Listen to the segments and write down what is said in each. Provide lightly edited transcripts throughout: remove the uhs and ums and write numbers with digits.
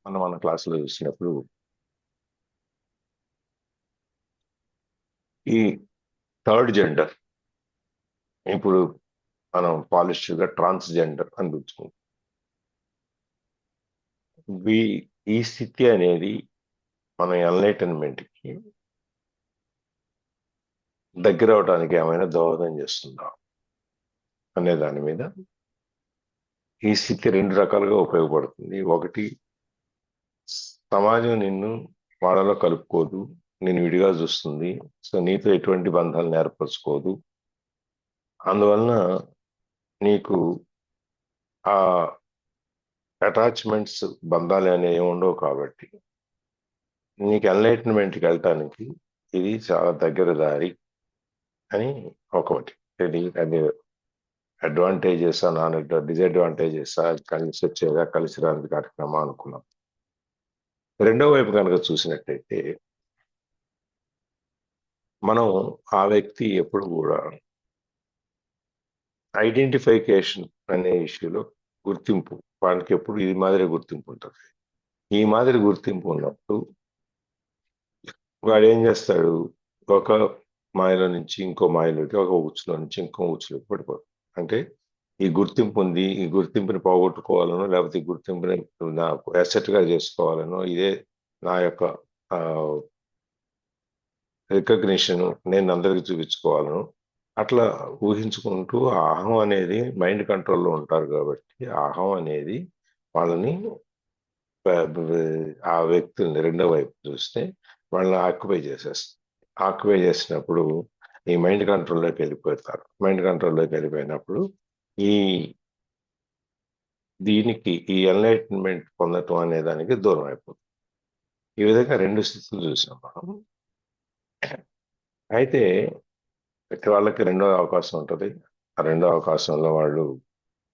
మన క్లాసులో చూసినప్పుడు ఈ థర్డ్ జెండర్, ఇప్పుడు మనం పాలిష్గా ట్రాన్స్జెండర్ అని పిలుచుకుంటాం. ఈ స్థితి అనేది మన ఎన్లైటన్మెంట్కి దగ్గర అవడానికి ఏమైనా దోహదం చేస్తుందా అనే దాని మీద ఈ స్థితి రెండు రకాలుగా ఉపయోగపడుతుంది. ఒకటి, సమాజం నిన్ను వాళ్ళలో కలుపుకోదు, నేను విడిగా చూస్తుంది. సో నీతో ఎటువంటి బంధాలు ఏర్పరచుకోదు. అందువలన నీకు ఆ అటాచ్మెంట్స్, బంధాలు అనేవి ఉండవు. కాబట్టి నీకు ఎన్లైటన్మెంట్కి వెళ్ళటానికి ఇది చాలా దగ్గర దారి అని ఒకటి. అది అడ్వాంటేజెస్, నాన్ డిసడ్వాంటేజెస్, కలిసి వచ్చేదా కలిసి రాని కార్యక్రమం అనుకున్నాం. రెండో వైపు కనుక చూసినట్టయితే మనం ఆ వ్యక్తి ఎప్పుడు కూడా ఐడెంటిఫికేషన్ అనే ఇష్యూలో గుర్తింపు, వాళ్ళకి ఎప్పుడు ఇది మాదిరి గుర్తింపు ఉంటుంది. ఈ మాదిరి గుర్తింపు ఉన్నప్పుడు వాడు ఏం చేస్తాడు, ఒక మాయలో నుంచి ఇంకో మాయలోకి, ఒక ఉచ్చులో నుంచి ఇంకో ఉచ్చులోకి పడిపోతాడు. అంటే ఈ గుర్తింపు ఉంది, ఈ గుర్తింపుని పోగొట్టుకోవాలనో, లేకపోతే ఈ గుర్తింపుని నా అసెట్గా చేసుకోవాలనో, ఇదే నా యొక్క రికగ్నిషన్, నేను అందరికి చూపించుకోవాలను అట్లా ఊహించుకుంటూ ఆ అహం అనేది మైండ్ కంట్రోల్లో ఉంటారు. కాబట్టి ఆ అహం అనేది వాళ్ళని, ఆ వ్యక్తుల్ని రెండో వైపు చూస్తే వాళ్ళని ఆక్యుపై చేసేస్తారు. ఆక్యుపై చేసినప్పుడు ఈ మైండ్ కంట్రోల్లోకి వెళ్ళిపోతారు. మైండ్ కంట్రోల్లోకి వెళ్ళిపోయినప్పుడు ఈ ఈ ఎన్లైటన్మెంట్ పొందటం అనే దానికి దూరం అయిపోతుంది. ఈ విధంగా రెండు స్థితులు చూసాం మనం. అయితే ప్రతి వాళ్ళకి రెండో అవకాశం ఉంటుంది. ఆ రెండో అవకాశంలో వాళ్ళు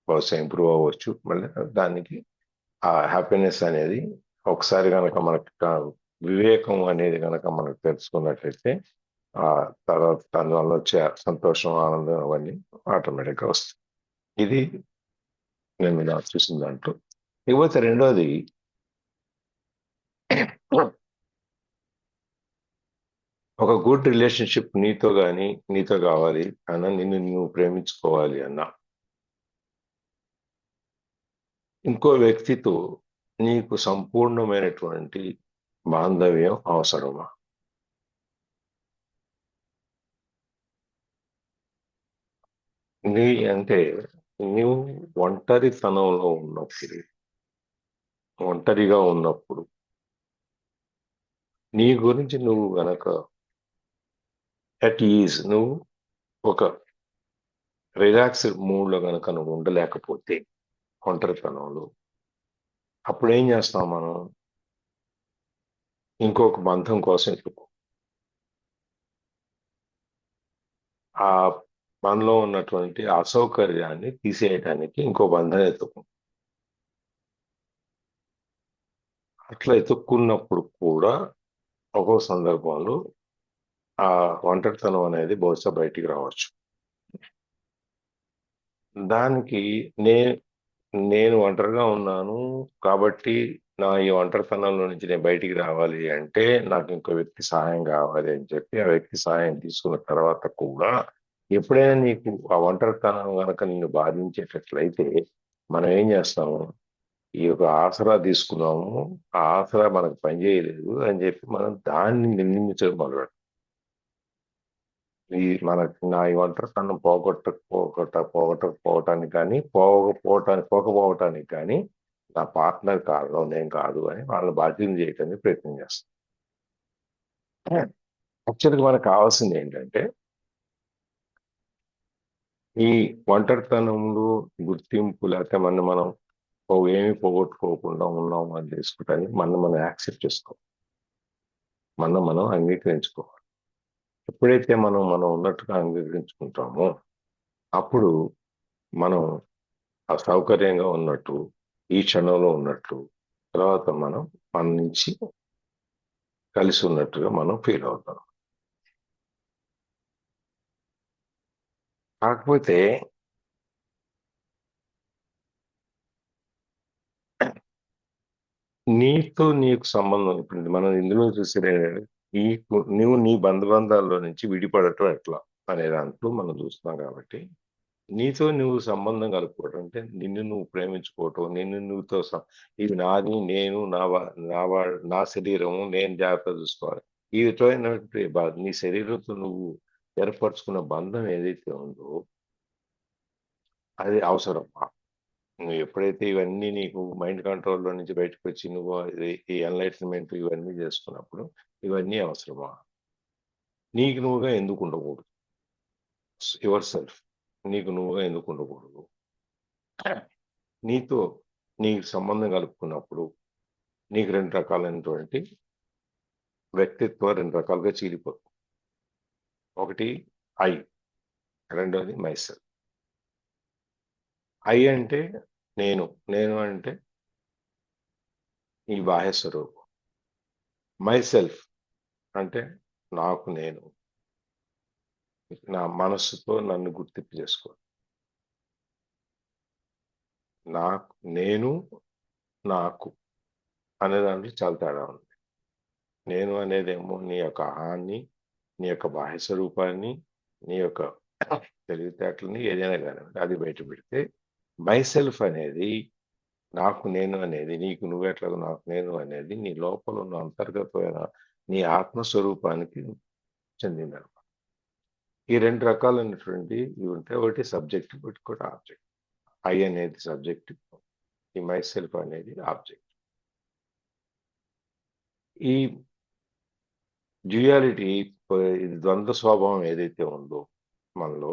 బహుశా ఇంప్రూవ్ అవ్వచ్చు. మళ్ళీ దానికి ఆ హ్యాపీనెస్ అనేది ఒకసారి కనుక మనకి వివేకం అనేది కనుక మనకు తెలుసుకున్నట్లయితే ఆ తర్వాత దానివల్ల వచ్చే సంతోషం, ఆనందం అవన్నీ ఆటోమేటిక్గా వస్తాయి. ఇది నేను ఇలా చూసిన దాంట్లో. ఇకపోతే రెండోది, ఒక గుడ్ రిలేషన్షిప్ నీతో కానీ, నీతో కావాలి అన్న, నిన్ను నువ్వు ప్రేమించుకోవాలి అన్నా, ఇంకో వ్యక్తితో నీకు సంపూర్ణమైనటువంటి బాంధవ్యం అవసరమా? అంటే నువ్వు ఒంటరితనంలో ఉన్నప్పుడు, ఒంటరిగా ఉన్నప్పుడు నీ గురించి నువ్వు గనక అట్ ఈజ్, నువ్వు ఒక రిలాక్స్డ్ మూడ్లో గనక నువ్వు ఉండలేకపోతే ఒంటరితనంలో, అప్పుడు ఏం చేస్తాం మనం? ఇంకొక బంధం కోసం ఎత్తుకో. ఆ మనలో ఉన్నటువంటి అసౌకర్యాన్ని తీసేయటానికి ఇంకో బంధం ఎత్తుకో. అట్లా ఎత్తుక్కున్నప్పుడు కూడా ఒక్కో సందర్భంలో ఆ ఒంటరితనం అనేది బహుశా బయటికి రావచ్చు. దానికి నే నేను ఒంటరిగా ఉన్నాను కాబట్టి నా ఈ ఒంటరితనంలో నుంచి నేను బయటికి రావాలి అంటే నాకు ఇంకో వ్యక్తి సహాయం కావాలి అని చెప్పి ఆ వ్యక్తి సహాయం తీసుకున్న తర్వాత కూడా ఎప్పుడైనా నీకు ఆ ఒంటరితనం కనుక నిన్ను బాధించేటట్లయితే మనం ఏం చేస్తాము? ఈ యొక్క ఆసరా తీసుకున్నాము, ఆ ఆసరా మనకు పనిచేయలేదు అని చెప్పి మనం దాన్ని నిర్మించడం మొదలు. నా ఈ ఒంటరితనం పోగొట్టకపోవటానికి కానీ, పోకపోవటానికి కానీ నా పార్ట్నర్ కారణం, నేను కాదు అని వాళ్ళని బాధ్యత చేయడానికి ప్రయత్నం చేస్తాం. యాక్చువల్గా మనకు కావాల్సింది ఏంటంటే, ఈ ఒంటరితనంలో గుర్తింపు, లేకపోతే మనం ఏమీ పోగొట్టుకోకుండా ఉన్నాము అని తెలుసుకోవటానికి మనం యాక్సెప్ట్ చేసుకోవాలి, మనం అంగీకరించుకోవాలి. ఎప్పుడైతే మనం ఉన్నట్టుగా అంగీకరించుకుంటామో అప్పుడు మనం అసౌకర్యంగా ఉన్నట్టు, ఈ క్షణంలో ఉన్నట్టు, తర్వాత మన నుంచి కలిసి ఉన్నట్టుగా మనం ఫీల్ అవుతాం. కాకపోతే నీతో నీకు సంబంధం ఇప్పుడు మనం ఇందులో చూసేది నువ్వు నీ బంధాల్లో నుంచి విడిపడటం ఎట్లా అనే దాంట్లో మనం చూస్తున్నాం కాబట్టి నీతో నువ్వు సంబంధం కలుపుకోవటం అంటే నిన్ను నువ్వు ప్రేమించుకోవటం నిన్ను నువ్వుతో ఇది నాది నేను నా శరీరము నేను జాగ్రత్త చూసుకోవాలి ఈ విధమైనటువంటి నీ శరీరంతో నువ్వు ఏర్పరచుకున్న బంధం ఏదైతే ఉందో అది అవసరం నువ్వు ఎప్పుడైతే ఇవన్నీ నీకు మైండ్ కంట్రోల్‌లో నుంచి బయటకొచ్చి నువ్వు ఈ ఎన్‌లైటన్‌మెంట్ ఇవన్నీ చేసుకున్నప్పుడు ఇవన్నీ అవసరమా? నీకు నువ్వుగా ఎందుకు ఉండకూడదు? Your self. నీకు నువ్వుగా ఎందుకు ఉండకూడదు? నీతో నీకు సంబంధం కలుపుకున్నప్పుడు నీకు 2 రకాలైనటువంటి వ్యక్తిత్వం 2 రకాలుగా చీలిపోతుంది. ఒకటి ఐ. రెండోది మైసెల్ఫ్. ఐ అంటే నేను. నేను అంటే ఈ బాహ్య స్వరూపం. మైసెల్ఫ్ అంటే నాకు నేను. నా మనస్సుతో నన్ను గుర్తింపు చేసుకో. నాకు నేను నాకు అనే దాంట్లో చాలా తేడా ఉంది. నేను అనేదేమో నీ యొక్క అహాన్ని, నీ యొక్క బాహ్య స్వరూపాన్ని, నీ యొక్క తెలివితేటలని ఏదైనా కానివ్వండి అది బయట పెడితే మైసెల్ఫ్ అనేది నాకు నేను అనేది నీకు నువ్వెట్లాగో నాకు నేను అనేది నీ లోపల ఉన్న అంతర్గతమైన నీ ఆత్మస్వరూపానికి చెందిందనమాట. ఈ 2 రకాలైనటువంటి ఇవి ఉంటాయి. ఒకటి సబ్జెక్ట్ ఇంకోటి ఆబ్జెక్ట్. ఐ అనేది సబ్జెక్ట్ ఈ మైసెల్ఫ్ అనేది ఆబ్జెక్ట్. ఈ డ్యూయాలిటీ ఇది ద్వంద్వ స్వభావం ఏదైతే ఉందో మనలో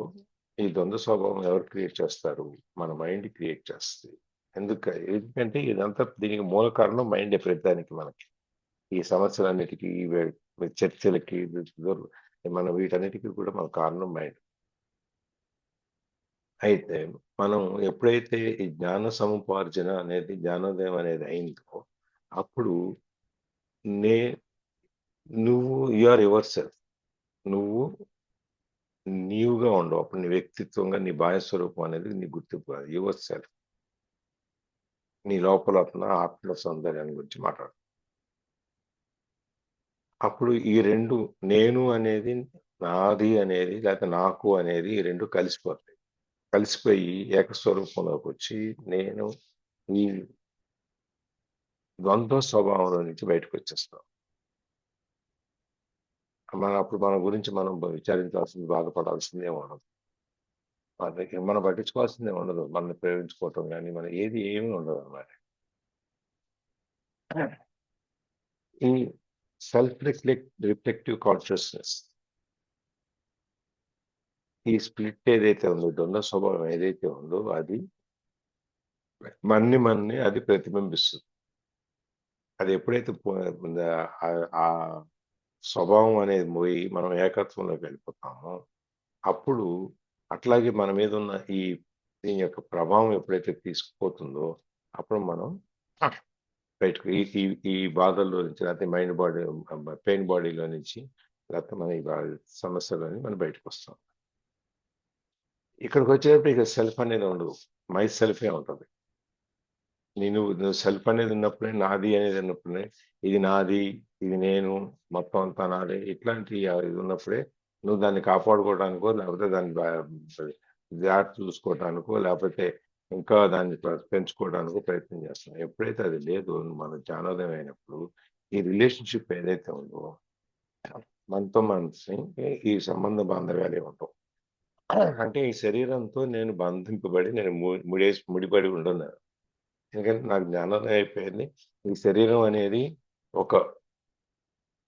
ఈ ద్వంద్వ స్వభావం ఎవరు క్రియేట్ చేస్తారు? మన మైండ్ క్రియేట్ చేస్తుంది. ఎందుకంటే ఇదంతా దీనికి మూల కారణం మైండ్ ప్రతిదానికి మనకి. ఈ సమస్యలన్నిటికీ చర్చలకి మన వీటన్నిటికీ కూడా మన కారణం మైండ్. అయితే మనం ఎప్పుడైతే ఈ జ్ఞాన సముపార్జన అనేది జ్ఞానోదయం అనేది అయిందో అప్పుడు నే నువ్వు ఆర్ యువర్ సెల్ఫ్. నువ్వు నీవుగా ఉండవు. అప్పుడు నీ వ్యక్తిత్వంగా నీ బాహ్య స్వరూపం అనేది నీ గుర్తింపు కాదు. Your self. నీ లోపల ఉన్న ఆత్మ సౌందర్యాన్ని గురించి మాట్లాడు. అప్పుడు ఈ 2 నేను అనేది, నాది అనేది లేకపోతే నాకు అనేది ఈ 2 కలిసిపోతాయి. కలిసిపోయి ఏకస్వరూపంలోకొచ్చి నేను ఈ ద్వంద్వ స్వభావంలో నుంచి బయటకొచ్చేస్తాం. అప్పుడు మన గురించి మనం విచారించాల్సింది, బాధపడాల్సింది ఏమి ఉండదు. మనం పట్టించుకోవాల్సిందే ఉండదు. మనల్ని ప్రేమించుకోవటం గాని, మన ఏమీ ఉండదనమాట. ఈ రిఫ్లెక్టివ్ కాన్షియస్‌నెస్ ఈ స్ప్లిట్ ఏదైతే ఉందో, ద్వంద్వ స్వభావం ఏదైతే ఉందో అది మన్ని అది ప్రతిబింబిస్తుంది. అది ఎప్పుడైతే ఆ స్వభావం అనేది పోయి మనం ఏకత్వంలోకి వెళ్ళిపోతామో అప్పుడు అట్లాగే మన మీద ఉన్న దీని యొక్క ప్రభావం ఎప్పుడైతే తీసుకుపోతుందో అప్పుడు మనం బయటకు ఈ బాధల్లో నుంచి లేకపోతే మైండ్ బాడీ పెయిన్ బాడీలో నుంచి లేకపోతే మన ఈ సమస్యలోని మనం బయటకు వస్తాం. ఇక్కడికి వచ్చేటప్పుడు ఇక సెల్ఫ్ అనేది ఉండదు. మై సెల్ఫే ఉంటుంది. నువ్వు సెల్ఫ్ అనేది ఉన్నప్పుడే నాది అనేది ఉన్నప్పుడే ఇది నాది ఇది నేను మొత్తం అంతా నాదే ఇట్లాంటి ఇది ఉన్నప్పుడే నువ్వు దాన్ని కాపాడుకోవడానికో లేకపోతే దాన్ని జాగ్రత్త చూసుకోవడానికో లేకపోతే ఇంకా దాన్ని పెంచుకోవడానికో ప్రయత్నం చేస్తాం. ఎప్పుడైతే అది లేదు మన జ్ఞానోదయం అయినప్పుడు ఈ రిలేషన్షిప్ ఏదైతే ఉందో మనతో మనసి ఈ సంబంధ బాంధవ్యాలే ఉంటాం. అంటే ఈ శరీరంతో నేను బంధింపబడి నేను ముడిపడి ఉండను. ఎందుకంటే నాకు జ్ఞానోదయం అయిపోయింది. ఈ శరీరం అనేది ఒక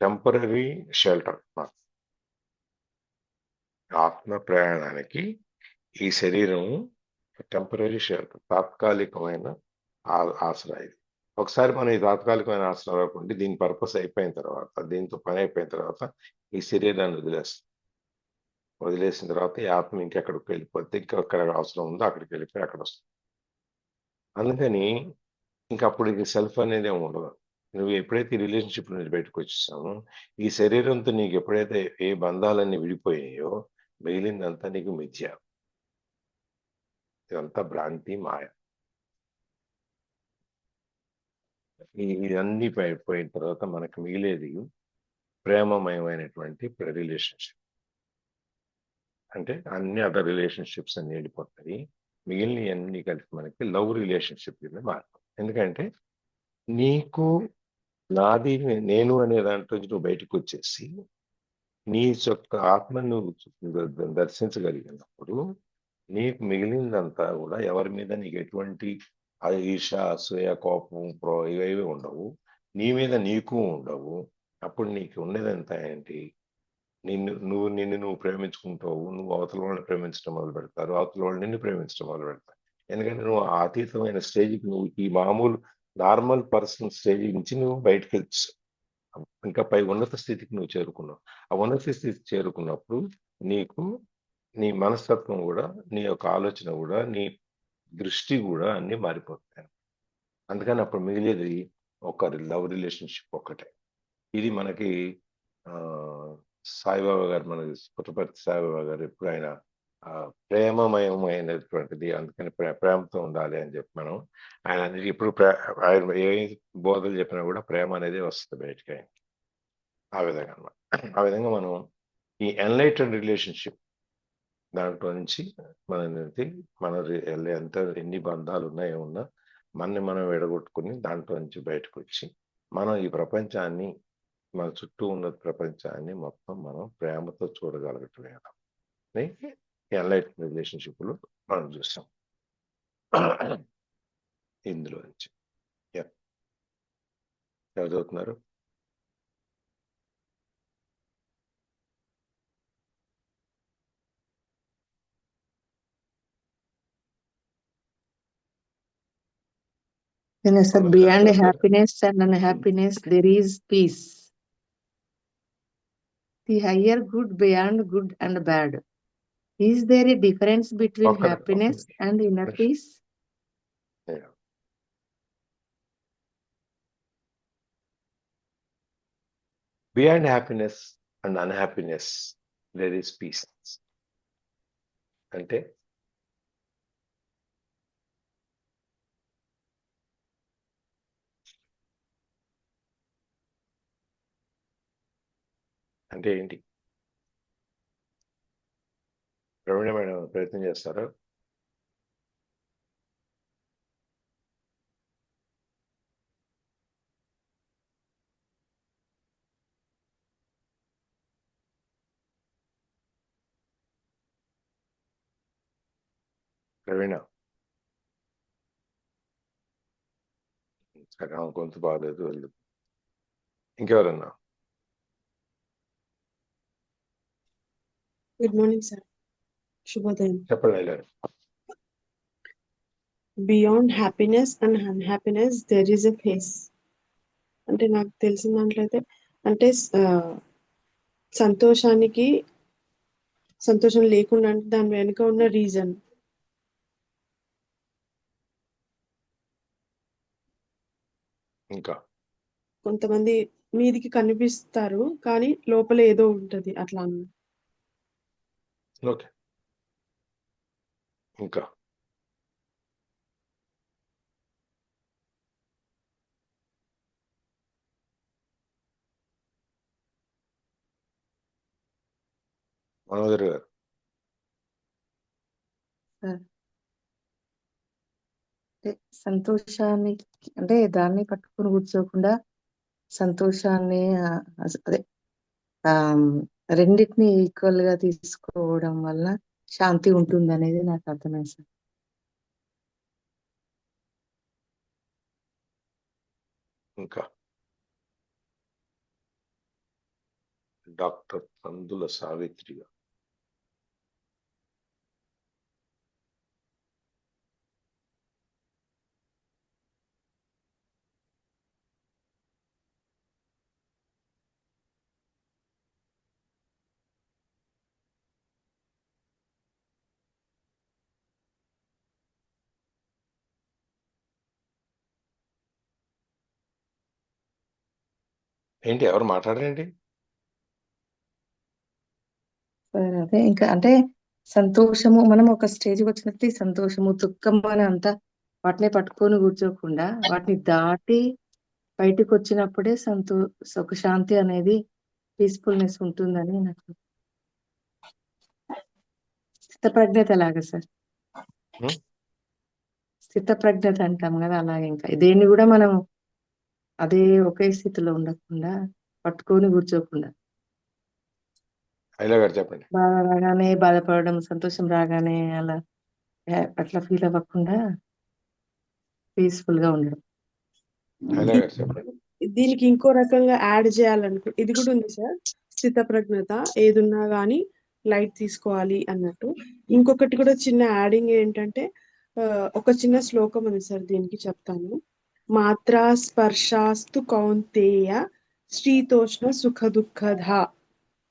టెంపరరీ షెల్టర్ నాకు. ఆత్మ ప్రయాణానికి ఈ శరీరం టెంపరరీ షెల్టర్ తాత్కాలికమైన ఆసరా ఇది. ఒకసారి మనం ఈ తాత్కాలికమైన ఆసరా అవ్వకుండా దీని పర్పస్ అయిపోయిన తర్వాత దీంతో పని అయిపోయిన తర్వాత ఈ శరీరాన్ని వదిలేస్తాం. వదిలేసిన తర్వాత ఈ ఆత్మ ఇంకెక్కడికి వెళ్ళిపోతే ఇంకెక్కడ అవసరం ఉందో అక్కడికి వెళ్ళిపోయి అక్కడ వస్తుంది. అందుకని ఇంకప్పుడు ఇది సెల్ఫ్ అనేది ఉండదు. నువ్వు ఎప్పుడైతే ఈ రిలేషన్‌షిప్ నుంచి బయటకు వచ్చేసావో, ఈ శరీరంతో నీకు ఎప్పుడైతే ఏ బంధాలన్నీ విడిపోయాయో, మిగిలిందంతా నీకు మిథ్య. ఇదంతా భ్రాంతి, మాయ. ఇవన్నీ పోయిన తర్వాత మనకు మిగిలేది ప్రేమమయమైనటువంటి రిలేషన్షిప్. అంటే అన్ని అదర్ రిలేషన్షిప్స్ అన్ని వెళ్ళిపోతాయి. మిగిలిన అన్ని కలిపి మనకి లవ్ రిలేషన్షిప్ కింద మారుతాం. ఎందుకంటే నీకు నాది నేను అనే దాంట్లో నుంచి నువ్వు బయటకు వచ్చేసి నీ యొక్క ఆత్మను నువ్వు దర్శించగలిగినప్పుడు నీకు మిగిలిందంతా కూడా ఎవరి మీద నీకు ఎటువంటి ఈర్ష, అసూయ, కోపం, ఇవేవి ఉండవు. నీ మీద నీకు ఉండవు. అప్పుడు నీకు ఉన్నదంతా ఏంటి? నిన్ను ప్రేమించుకుంటావు. నువ్వు అవతల వాళ్ళని ప్రేమించడం మొదలు పెడతారు. అవతల వాళ్ళు నిన్ను ప్రేమించడం మొదలు పెడతారు. ఎందుకంటే నువ్వు ఆ అతీతమైన స్టేజ్కి నువ్వు ఈ మామూలు నార్మల్ పర్సన్ స్టేజ్ నుంచి నువ్వు బయటకు వచ్చావు. ఇంకా పై ఉన్నత స్థితికి నువ్వు చేరుకున్నావు. ఆ ఉన్నత స్థితికి చేరుకున్నప్పుడు నీకు నీ మనస్తత్వం కూడా, నీ యొక్క ఆలోచన కూడా, నీ దృష్టి కూడా అన్ని మారిపోతాయి. అందుకని అప్పుడు మిగిలేది ఒక లవ్ రిలేషన్షిప్ ఒక్కటే. ఇది మనకి సాయిబాబా గారు, మనకి పుట్టపర్తి సాయిబాబా గారు ఎప్పుడు ఆయన ప్రేమమయమైనటువంటిది, అందుకని ప్రేమతో ఉండాలి అని చెప్పి మనం ఆయన ఇప్పుడు ఆయన ఏ బోధలు చెప్పినా కూడా ప్రేమ అనేది వస్తుంది బయటికి ఆయన. ఆ విధంగా అన్నమాట. ఆ విధంగా మనం ఈ ఎన్లైటెడ్ రిలేషన్షిప్ దాంట్లో నుంచి మన ఎంత ఎన్ని బంధాలు ఉన్నాయో ఉన్నా మనని మనం విడగొట్టుకుని దాంట్లో నుంచి బయటకు వచ్చి మనం ఈ ప్రపంచాన్ని, మన చుట్టూ ఉన్న ప్రపంచాన్ని మొత్తం మనం ప్రేమతో చూడగలగటమే ఎన్లైటెడ్ రిలేషన్షిప్లు మనం చూసాం ఇందులో నుంచి. ఎవరు చదువుతున్నారు? Sir, beyond happiness and unhappiness, there is peace. The higher good beyond good and bad. Is there a difference between happiness and inner peace? Yeah. Beyond happiness and unhappiness, there is peace. అంటే అంటే ఏంటి? ప్రవీణ madam ప్రయత్నం చేస్తారా? ప్రవీణ సరే, గొంతు బాగాలేదు, వెళ్ళు. ఇంకెవరన్నా? గుడ్ మార్నింగ్ సార్, శుభోదయం. చెప్పండి. Beyond happiness and unhappiness there is a face. అంటే నాకు తెలిసిన దాంట్లో అయితే అంటే సంతోషానికి సంతోషం లేకుండా అంటే దాని వెనుక ఉన్న రీజన్. ఇంకా కొంతమంది మీదికి కనిపిస్తారు కానీ లోపల ఏదో ఉంటది అట్లా అన్న. ఓకే, ఇంకా మనోదర్ గారు. అంటే సంతోషాన్ని అంటే దాన్ని పట్టుకుని కూర్చోకుండా సంతోషాన్ని అదే రెండింటిని ఈక్వల్ గా తీసుకోవడం వల్ల శాంతి ఉంటుంది అనేది నాకు అర్థమైంది సార్. ఇంకా డాక్టర్ పందుల సావిత్రి గారు. ఏంటి, ఎవరు మాట్లాడరేంటి? సార్ అదే ఇంకా అంటే సంతోషము మనం ఒక స్టేజ్కి వచ్చినప్పుడు సంతోషము దుఃఖము అని అంతా వాటిని పట్టుకొని కూర్చోకుండా వాటిని దాటి బయటికి వచ్చినప్పుడే ఒక శాంతి అనేది పీస్ఫుల్నెస్ ఉంటుందని నాకు స్థితప్రజ్ఞత లాగా సార్. హ్మ్? స్థితప్రజ్ఞత అంటాం కదా, అలాగే ఇంకా దేన్ని కూడా మనం అదే ఒకే స్థితిలో ఉండకుండా పట్టుకొని కూర్చోకుండా, హైలా గారు చెప్పండి. బాధ రాగానే బాధపడడం, సంతోషం రాగానే అలా అట్లా ఫీల్ అవ్వకుండా పీస్ఫుల్ గా ఉండడం. హైలా గారు చెప్పండి. దీనికి ఇంకో రకంగా యాడ్ చేయాలనుకో ఇది కూడా ఉంది సార్. స్థితప్రజ్ఞత ఏదున్నా కానీ లైట్ తీసుకోవాలి అన్నట్టు. ఇంకొకటి కూడా చిన్న యాడింగ్ ఏంటంటే ఒక చిన్న శ్లోకం ఉంది సార్, దీనికి చెప్తాను. మాత్రా స్పర్శాస్తు కౌంతేయ శీతోష్ణ సుఖ దుఃఖధ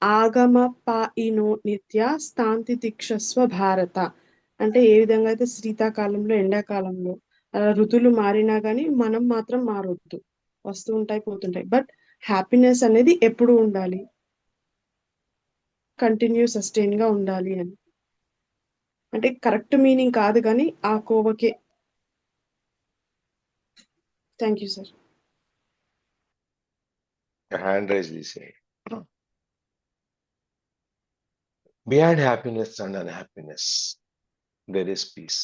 ఆగమ పాయినో నిత్య స్థాంతి తిక్షస్వ భారత. అంటే ఏ విధంగా అయితే శీతాకాలంలో ఎండాకాలంలో ఋతువులు మారినా కానీ మనం మాత్రం మారొద్దు, వస్తూ ఉంటాయి పోతుంటాయి. బట్ హ్యాపీనెస్ అనేది ఎప్పుడు ఉండాలి, కంటిన్యూ సస్టైన్ గా ఉండాలి అని. అంటే కరెక్ట్ మీనింగ్ కాదు కానీ ఆ కోవకే. Thank you sir. Hand raise చేసేయండి. Beyond happiness and unhappiness there is peace.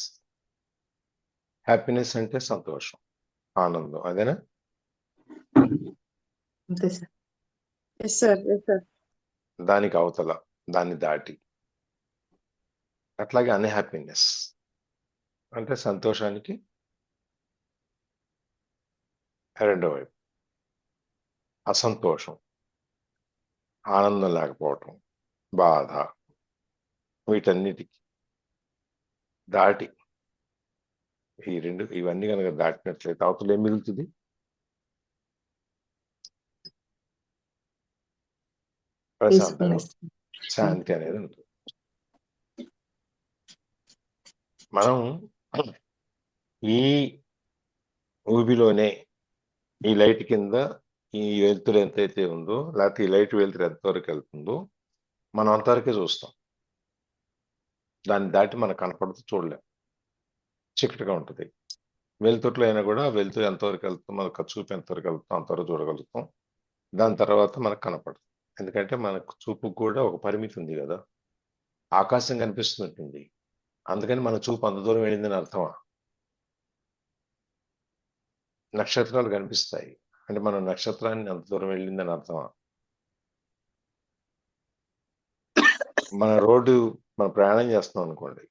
Happiness అంటే సంతోషం, ఆనందం, అదేనా? అంతే sir. Yes sir, yes sir. దానికి అవతల, దాన్ని దాటి. అట్లాగే అన్హ్యాపీనెస్ అంటే సంతోషానికి రెండో వైపు. అసంతోషం, ఆనందం లేకపోవటం, బాధ, వీటన్నిటికి దాటి ఇవన్నీ కనుక దాటినట్లయితే అవతల ఏం మిగులుతుంది? ప్రశాంతంగా పీస్ఫుల్నెస్. శాంతి అనేది ఉంటుంది. మనం ఈ ఊబిలోనే ఈ లైట్ కింద ఈ వెలుతురు ఎంతైతే ఉందో, లేకపోతే ఈ లైట్ వెలుతురు ఎంతవరకు వెళ్తుందో మనం అంతవరకే చూస్తాం. దాన్ని దాటి మనకు కనపడుతూ చూడలేం, చీకటిగా ఉంటుంది. వెలుతురులో అయినా కూడా వెలుతురు ఎంతవరకు వెళ్తుందో, మనకు చూపు ఎంతవరకు వెళ్తుందో అంతవరకు చూడగలుగుతాం. దాని తర్వాత మనకు కనపడదు. ఎందుకంటే మనకు చూపుకు కూడా ఒక పరిమితి ఉంది కదా. ఆకాశం కనిపిస్తుంటుంది, అందుకని మన చూపు అంత దూరం వెళ్ళిందని అర్థమా? నక్షత్రాలు కనిపిస్తాయి అంటే మన నక్షత్రాన్ని అంత దూరం వెళ్ళిందని అర్థమా? మన ప్రయాణం చేస్తున్నాం అనుకోండి,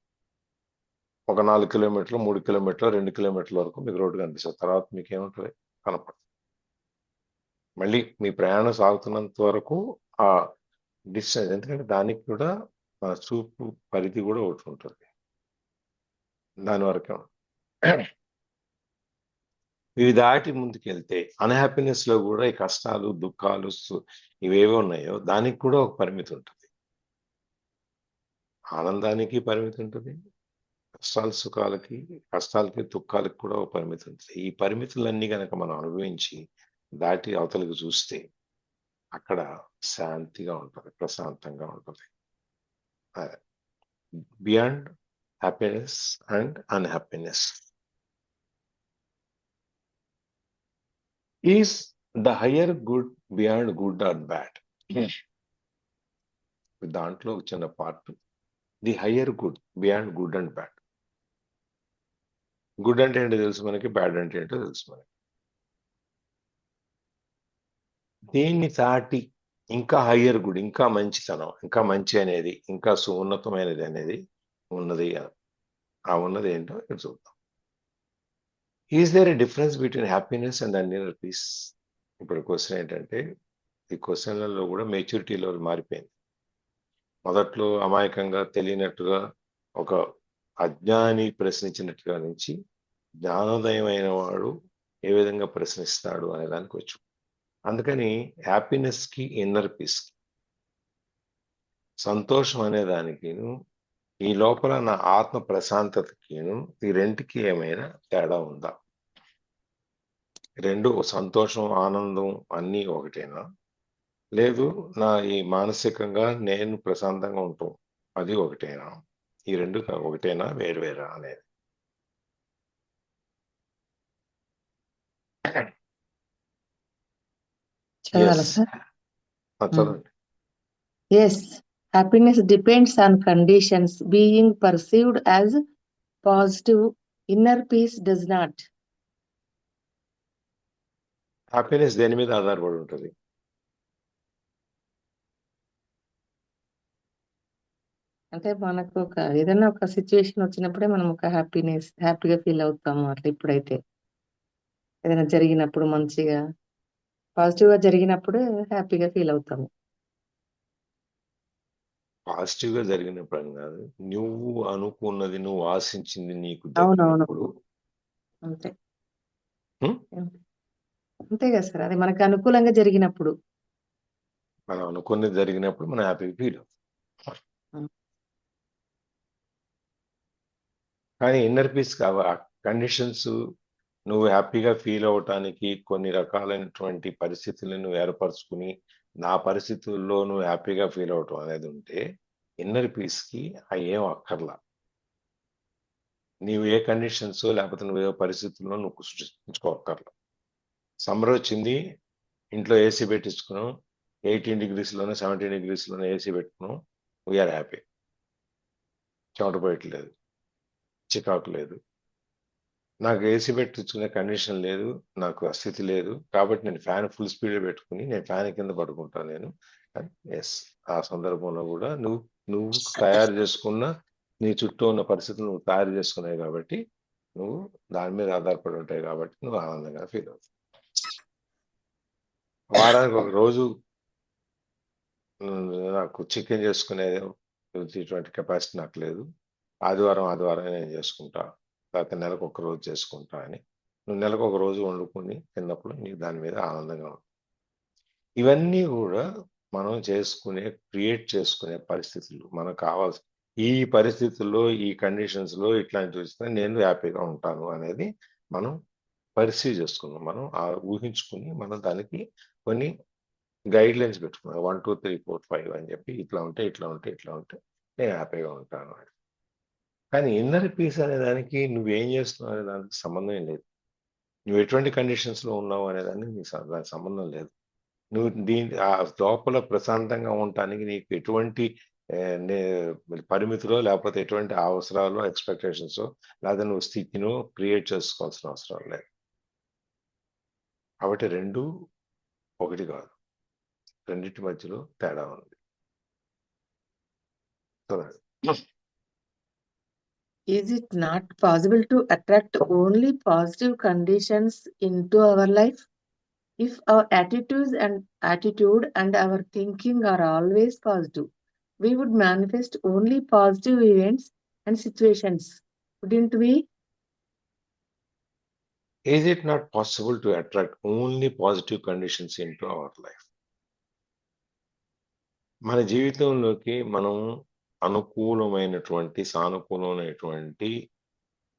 ఒక 4 కిలోమీటర్లు, 3 కిలోమీటర్లు, 2 కిలోమీటర్ల వరకు మీకు రోడ్డు కనిపిస్తుంది. తర్వాత మీకు ఏముంటుంది? కనపడదు. మళ్ళీ మీ ప్రయాణం సాగుతున్నంత వరకు ఆ డిస్టెన్స్, ఎందుకంటే దానికి కూడా మన చూపు పరిధి కూడా ఒకటి ఉంటుంది, దాని వరకే. ఇవి దాటి ముందుకెళ్తే అన్హ్యాపీనెస్ లో కూడా ఈ కష్టాలు, దుఃఖాలు, ఇవేవో ఉన్నాయో దానికి కూడా ఒక పరిమితి ఉంటుంది. ఆనందానికి పరిమితి ఉంటుంది, కష్టాలకి దుఃఖాలకి కూడా ఒక పరిమితి ఉంటుంది. ఈ పరిమితులన్నీ కనుక మనం అనుభవించి దాటి అవతలకు చూస్తే అక్కడ శాంతిగా ఉంటుంది, ప్రశాంతంగా ఉంటుంది. Beyond happiness and unhappiness is the higher good beyond good or bad. దాంట్లో చిన్న part, the higher good beyond good and bad. Good అంటే ఏంటో తెలుసు మనకి, బ్యాడ్ అంటే ఏంటో తెలుసు మనకి. దీన్ని దాటి ఇంకా హయ్యర్ గుడ్, ఇంకా మంచితనం, ఇంకా మంచి అనేది, ఇంకా సున్నతమైనది అనేది ఉన్నది. ఆ ఉన్నది ఏంటో ఇక్కడ చూద్దాం. Is there a difference between happiness and inner peace? ఇప్పుడు క్వశ్చన్ ఏంటంటే, ఈ క్వశ్చన్లలో కూడా మెచ్యూరిటీ లెవెల్ మారిపోయింది. మొదట్లో అమాయకంగా తెలియనట్టుగా ఒక అజ్ఞాని ప్రశ్నించినట్టుగా నుంచి జ్ఞానోదయమైన వాడు ఏ విధంగా ప్రశ్నిస్తాడు అనే దానికి వచ్చు. అందుకని హ్యాపీనెస్కి ఇన్నర్ పీస్కి, సంతోషం అనే దానికిను ఈ లోపల నా ఆత్మ ప్రశాంతతకిను ఈ రెంటికి ఏమైనా తేడా ఉందా? రెండు సంతోషం, ఆనందం అన్నీ ఒకటేనా? లేదు నా ఈ మానసికంగా నేను ప్రశాంతంగా ఉంటాం అది ఒకటేనా? ఈ రెండు ఒకటేనా, వేరువేరా అనేది. చదవాలా ఎస్ సార్? చదవండి. Yes, happiness depends on conditions being perceived as positive. Inner peace does not. Happiness దేని మీద ఆధారపడి ఉంటుంది? అంటే మనకు ఏదైనా ఒక సిచ్యువేషన్ వచ్చినప్పుడే మనం ఒక హ్యాపీగా ఫీల్ అవుతాము. అట్లా ఇప్పుడైతే ఏదైనా జరిగినప్పుడు మంచిగా పాజిటివ్ గా జరిగినప్పుడు హ్యాపీగా ఫీల్ అవుతాము. పాజిటివ్ గా జరిగినప్పుడు అని కాదు, నువ్వు అనుకున్నది, నువ్వు ఆశించింది నీకు అవునవును, దక్కినప్పుడు. అంతే హ్మ్? అంతే కదా సార్. అది మనకు అనుకూలంగా జరిగినప్పుడు. మనం అనుకున్నది జరిగినప్పుడు మనం హ్యాపీగా ఫీల్ అవుతాం. ఉం. కానీ ఇన్నర్ పీస్ కండిషన్స్ నువ్వు హ్యాపీగా ఫీల్ అవటానికి కొన్ని రకాలైనటువంటి పరిస్థితులను నువ్వు ఏర్పరచుకుని, నా పరిస్థితుల్లో నువ్వు హ్యాపీగా ఫీల్ అవటం అనేది ఉంటే ఇన్నర్ పీస్కి అవి ఏం అక్కర్లా. నీవు ఏ కండిషన్స్ లేకపోతే నువ్వు ఏ పరిస్థితుల్లో నువ్వు సృష్టించుకోక్కర్లా. సమ్మర్ వచ్చింది, ఇంట్లో ఏసీ పెట్టించుకున్నాం, 18 degreesలోనే 17 degreesలోనే ఏసీ పెట్టుకున్నాం, వీఆర్ హ్యాపీ. చెమట పోయట్లేదు, చికాకు లేదు. నాకు ఏసీ పెట్టించుకునే కండిషన్ లేదు, నాకు ఆ స్థితి లేదు, కాబట్టి నేను ఫ్యాన్ ఫుల్ స్పీడ్ పెట్టుకుని నేను ఫ్యాన్ కింద పడుకుంటాను నేను. ఎస్, ఆ సందర్భంలో కూడా నువ్వు తయారు చేసుకున్న నీ చుట్టూ ఉన్న పరిస్థితులు నువ్వు తయారు చేసుకున్నాయి కాబట్టి, నువ్వు దాని మీద ఆధారపడి ఉంటాయి కాబట్టి నువ్వు ఆనందంగా ఫీల్ అవుతావు. వారానికి ఒక రోజు నాకు చికెన్ చేసుకునే ఇటువంటి కెపాసిటీ నాకు లేదు. ఆదివారం నేను చేసుకుంటా, లేకపోతే నెలకు ఒక రోజు చేసుకుంటా అని. నువ్వు నెలకు ఒక రోజు వండుకొని తిన్నప్పుడు నీకు దాని మీద ఆనందంగా ఉంటుంది. ఇవన్నీ కూడా మనం క్రియేట్ చేసుకునే పరిస్థితులు. మనకు కావాల్సి ఈ పరిస్థితుల్లో, ఈ కండిషన్స్లో ఇట్లాంటివి వస్తే నేను హ్యాపీగా ఉంటాను అనేది మనం పర్సీవ్ చేసుకున్నాం. మనం ఊహించుకుని మనం దానికి కొన్ని గైడ్ లైన్స్ పెట్టుకున్నాం. 1 2 3 4 5 అని చెప్పి ఇట్లా ఉంటే నేను హ్యాపీగా ఉంటాను అని. కానీ ఇన్నర్ పీస్ అనే దానికి నువ్వేం చేస్తున్నావు అనే దానికి సంబంధం లేదు. నువ్వు ఎటువంటి కండిషన్స్లో ఉన్నావు అనే దానికి దానికి సంబంధం లేదు. నువ్వు ఆ లోపల ప్రశాంతంగా ఉండటానికి నీకు ఎటువంటి పరిమితులో లేకపోతే ఎటువంటి అవసరాలు, ఎక్స్పెక్టేషన్స్ లేదా నువ్వు స్థితినో క్రియేట్ చేసుకోవాల్సిన అవసరం లేదు. కాబట్టి రెండు ఒకటి కాదు, రెండింటి మధ్యలో తేడా ఉంది. Is it not possible to attract only positive conditions into our life? If our attitude and our thinking are always positive, we would manifest only positive events and situations, wouldn't we? Is it not possible to attract only positive conditions into our life? మన జీవితంలోకి మనం సానుకూలమైనటువంటి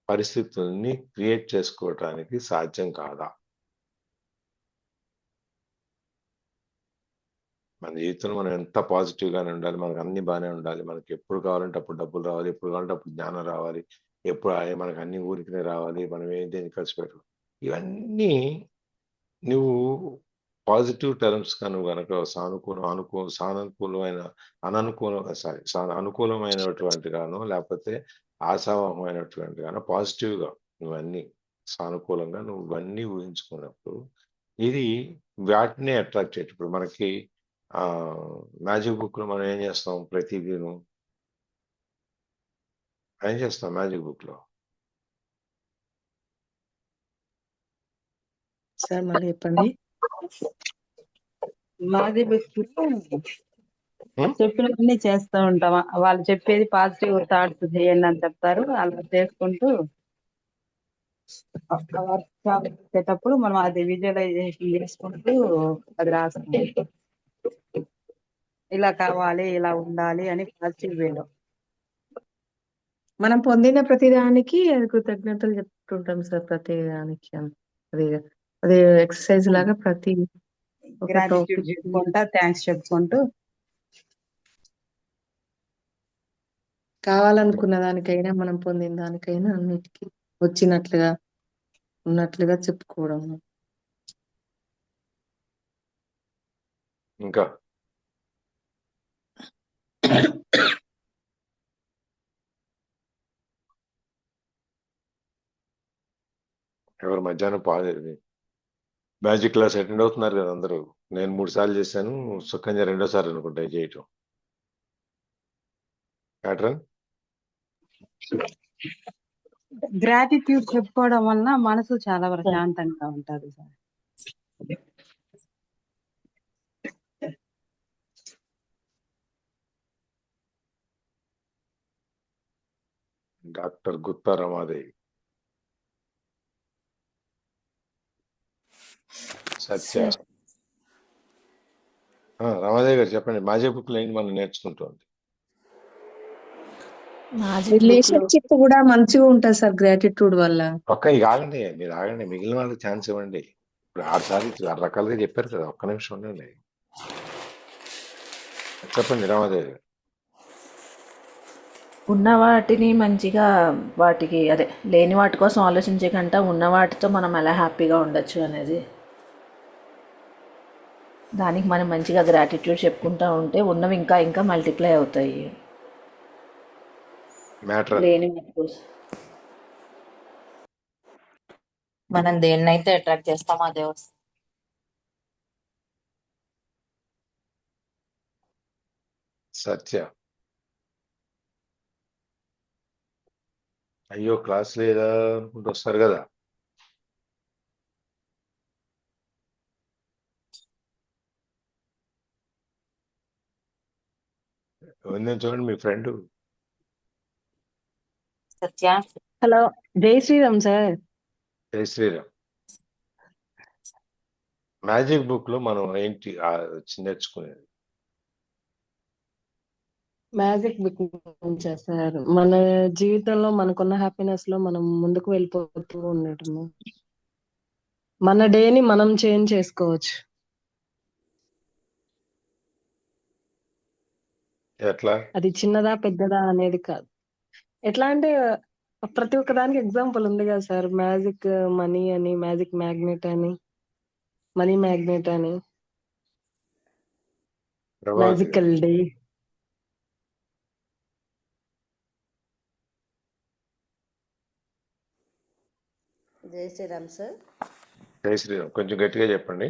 పరిస్థితుల్ని create చేసుకోవటానికి సాధ్యం కాదా? మన జీవితంలో మనం ఎంత పాజిటివ్గానే ఉండాలి, మనకు అన్ని బాగానే ఉండాలి, మనకి ఎప్పుడు కావాలంటే అప్పుడు డబ్బులు రావాలి, ఎప్పుడు కావాలంటే అప్పుడు జ్ఞానం రావాలి, ఎప్పుడు మనకు అన్ని ఊరికనే రావాలి, మనం దేనికి ఖర్చు పెట్టాలి, ఇవన్నీ నువ్వు పాజిటివ్ టర్మ్స్గా నువ్వు కనుక అనుకూలమైనటువంటి గానో లేకపోతే ఆశావహమైనటువంటి గానో పాజిటివ్గా నువ్వన్నీ సానుకూలంగా నువ్వు ఇవన్నీ ఊహించుకున్నప్పుడు ఇది వాటినే అట్రాక్ట్ చేయటం. ఇప్పుడు మనకి మ్యాజిక్ బుక్లో మనం ఏం చేస్తాం? ప్రతిదీను ఏం చేస్తాం మ్యాజిక్ బుక్లో? సార్ మళ్ళీ చెప్పండి. మాది చెప్పినవన్నీ చేస్తూ ఉంటాం. వాళ్ళు చెప్పేది పాజిటివ్ థాట్స్ చేయండి అని చెప్తారు, అలా చేసుకుంటూ వర్క్ చేసేటప్పుడు మనం అది విజువలైజేషన్ చేసుకుంటూ అది రాస్తాం. ఇలా కావాలి, ఇలా ఉండాలి అని పాజిటివ్ వేలో మనం పొందిన ప్రతిదానికి కృతజ్ఞతలు చెప్తుంటాం సార్. ప్రతిదానికి అది ఎక్సర్సైజ్ లాగా ప్రతి గ్రాటిట్యూడ్ చెప్పుకుంటా, థ్యాంక్స్ చెప్పుకుంటూ కావాలనుకున్న దానికైనా మనం పొందిన దానికైనా అన్నిటికీ వచ్చినట్లుగా ఉన్నట్లుగా చెప్పుకోవడం. ఇంకా ఎవరు మధ్యాహ్నం మ్యాజిక్ క్లాస్ అటెండ్ అవుతున్నారు కదా అందరూ. నేను 3 సార్లు చేశాను, సుకన్య రెండోసారి అనుకుంటా ఇది చేయటం. ప్యాటర్న్ గ్రాటిట్యూడ్ చెప్పుకోవడం వలన మనసు చాలా ప్రశాంతంగా ఉంటుంది సార్. డాక్టర్ గుత్తా రమాదేవి. సత్య. సార్ రమాదేవి గారు చెప్పండి. మ్యాజిక్ బుక్ లో ఏంటి మనం నేర్చుకుంటుంది? మ్యాజిక్ బుక్ లో రిలేషన్షిప్ కూడా మంచిగా ఉంటుంది సార్ గ్రాటిట్యూడ్ వల్ల. ఇక ఆగండి, మీరు ఆగండి, మిగిలిన వాళ్ళకి ఛాన్స్ ఇవ్వండి. ఇప్పుడు 6 సార్లు 6 రకాలుగా చెప్పారు కదా, ఒక్క నిమిషం ఉండండి. చెప్పండి రమాదేవి గారు. ఉన్న వాటిని మంచిగా వాటికి అదే లేని వాటి కోసం ఆలోచించకుండా ఉన్న వాటితో మనం ఎలా హ్యాపీగా ఉండొచ్చు అనేది, దానికి మనం మంచిగా గ్రాటిట్యూడ్ చెప్పుకుంటూ ఉంటే ఉన్నవి ఇంకా ఇంకా మల్టిప్లై అవుతాయి. మ్యాటర్ లేని వాటి కోసం మనం దేన్నైతే అట్రాక్ట్ చేస్తామో అదే వస్తుంది. సత్య. అయ్యో క్లాస్ లేదా అనుకుంటూ వస్తారు కదా. నేను చూడండి మీ ఫ్రెండ్. సత్య హలో, జై శ్రీరామ్ సార్. జై శ్రీరామ్. మ్యాజిక్ బుక్ లో మనం ఏంటి నేర్చుకునేది? మ్యాజిక్ బుక్ నుంచా సార్? మన జీవితంలో మనకున్న హ్యాపీనెస్ లో మనం ముందుకు వెళ్ళిపోతూ ఉండటము, మన డేని మనం చేంజ్ చేసుకోవచ్చు. ఎట్లా? అది చిన్నదా పెద్దదా అనేది కాదు. ఎట్లా అంటే ప్రతి ఒక్క దానికి ఎగ్జాంపుల్ ఉంది కదా సార్. మ్యాజిక్ మనీ అని, మ్యాజిక్ మ్యాగ్నెట్ అని, మనీ మ్యాగ్నెట్ అని, ప్రభావతి గారు. Magical day. జై శ్రీరామ్ సార్. జై శ్రీరామ్. కొంచెం గట్టిగా చెప్పండి.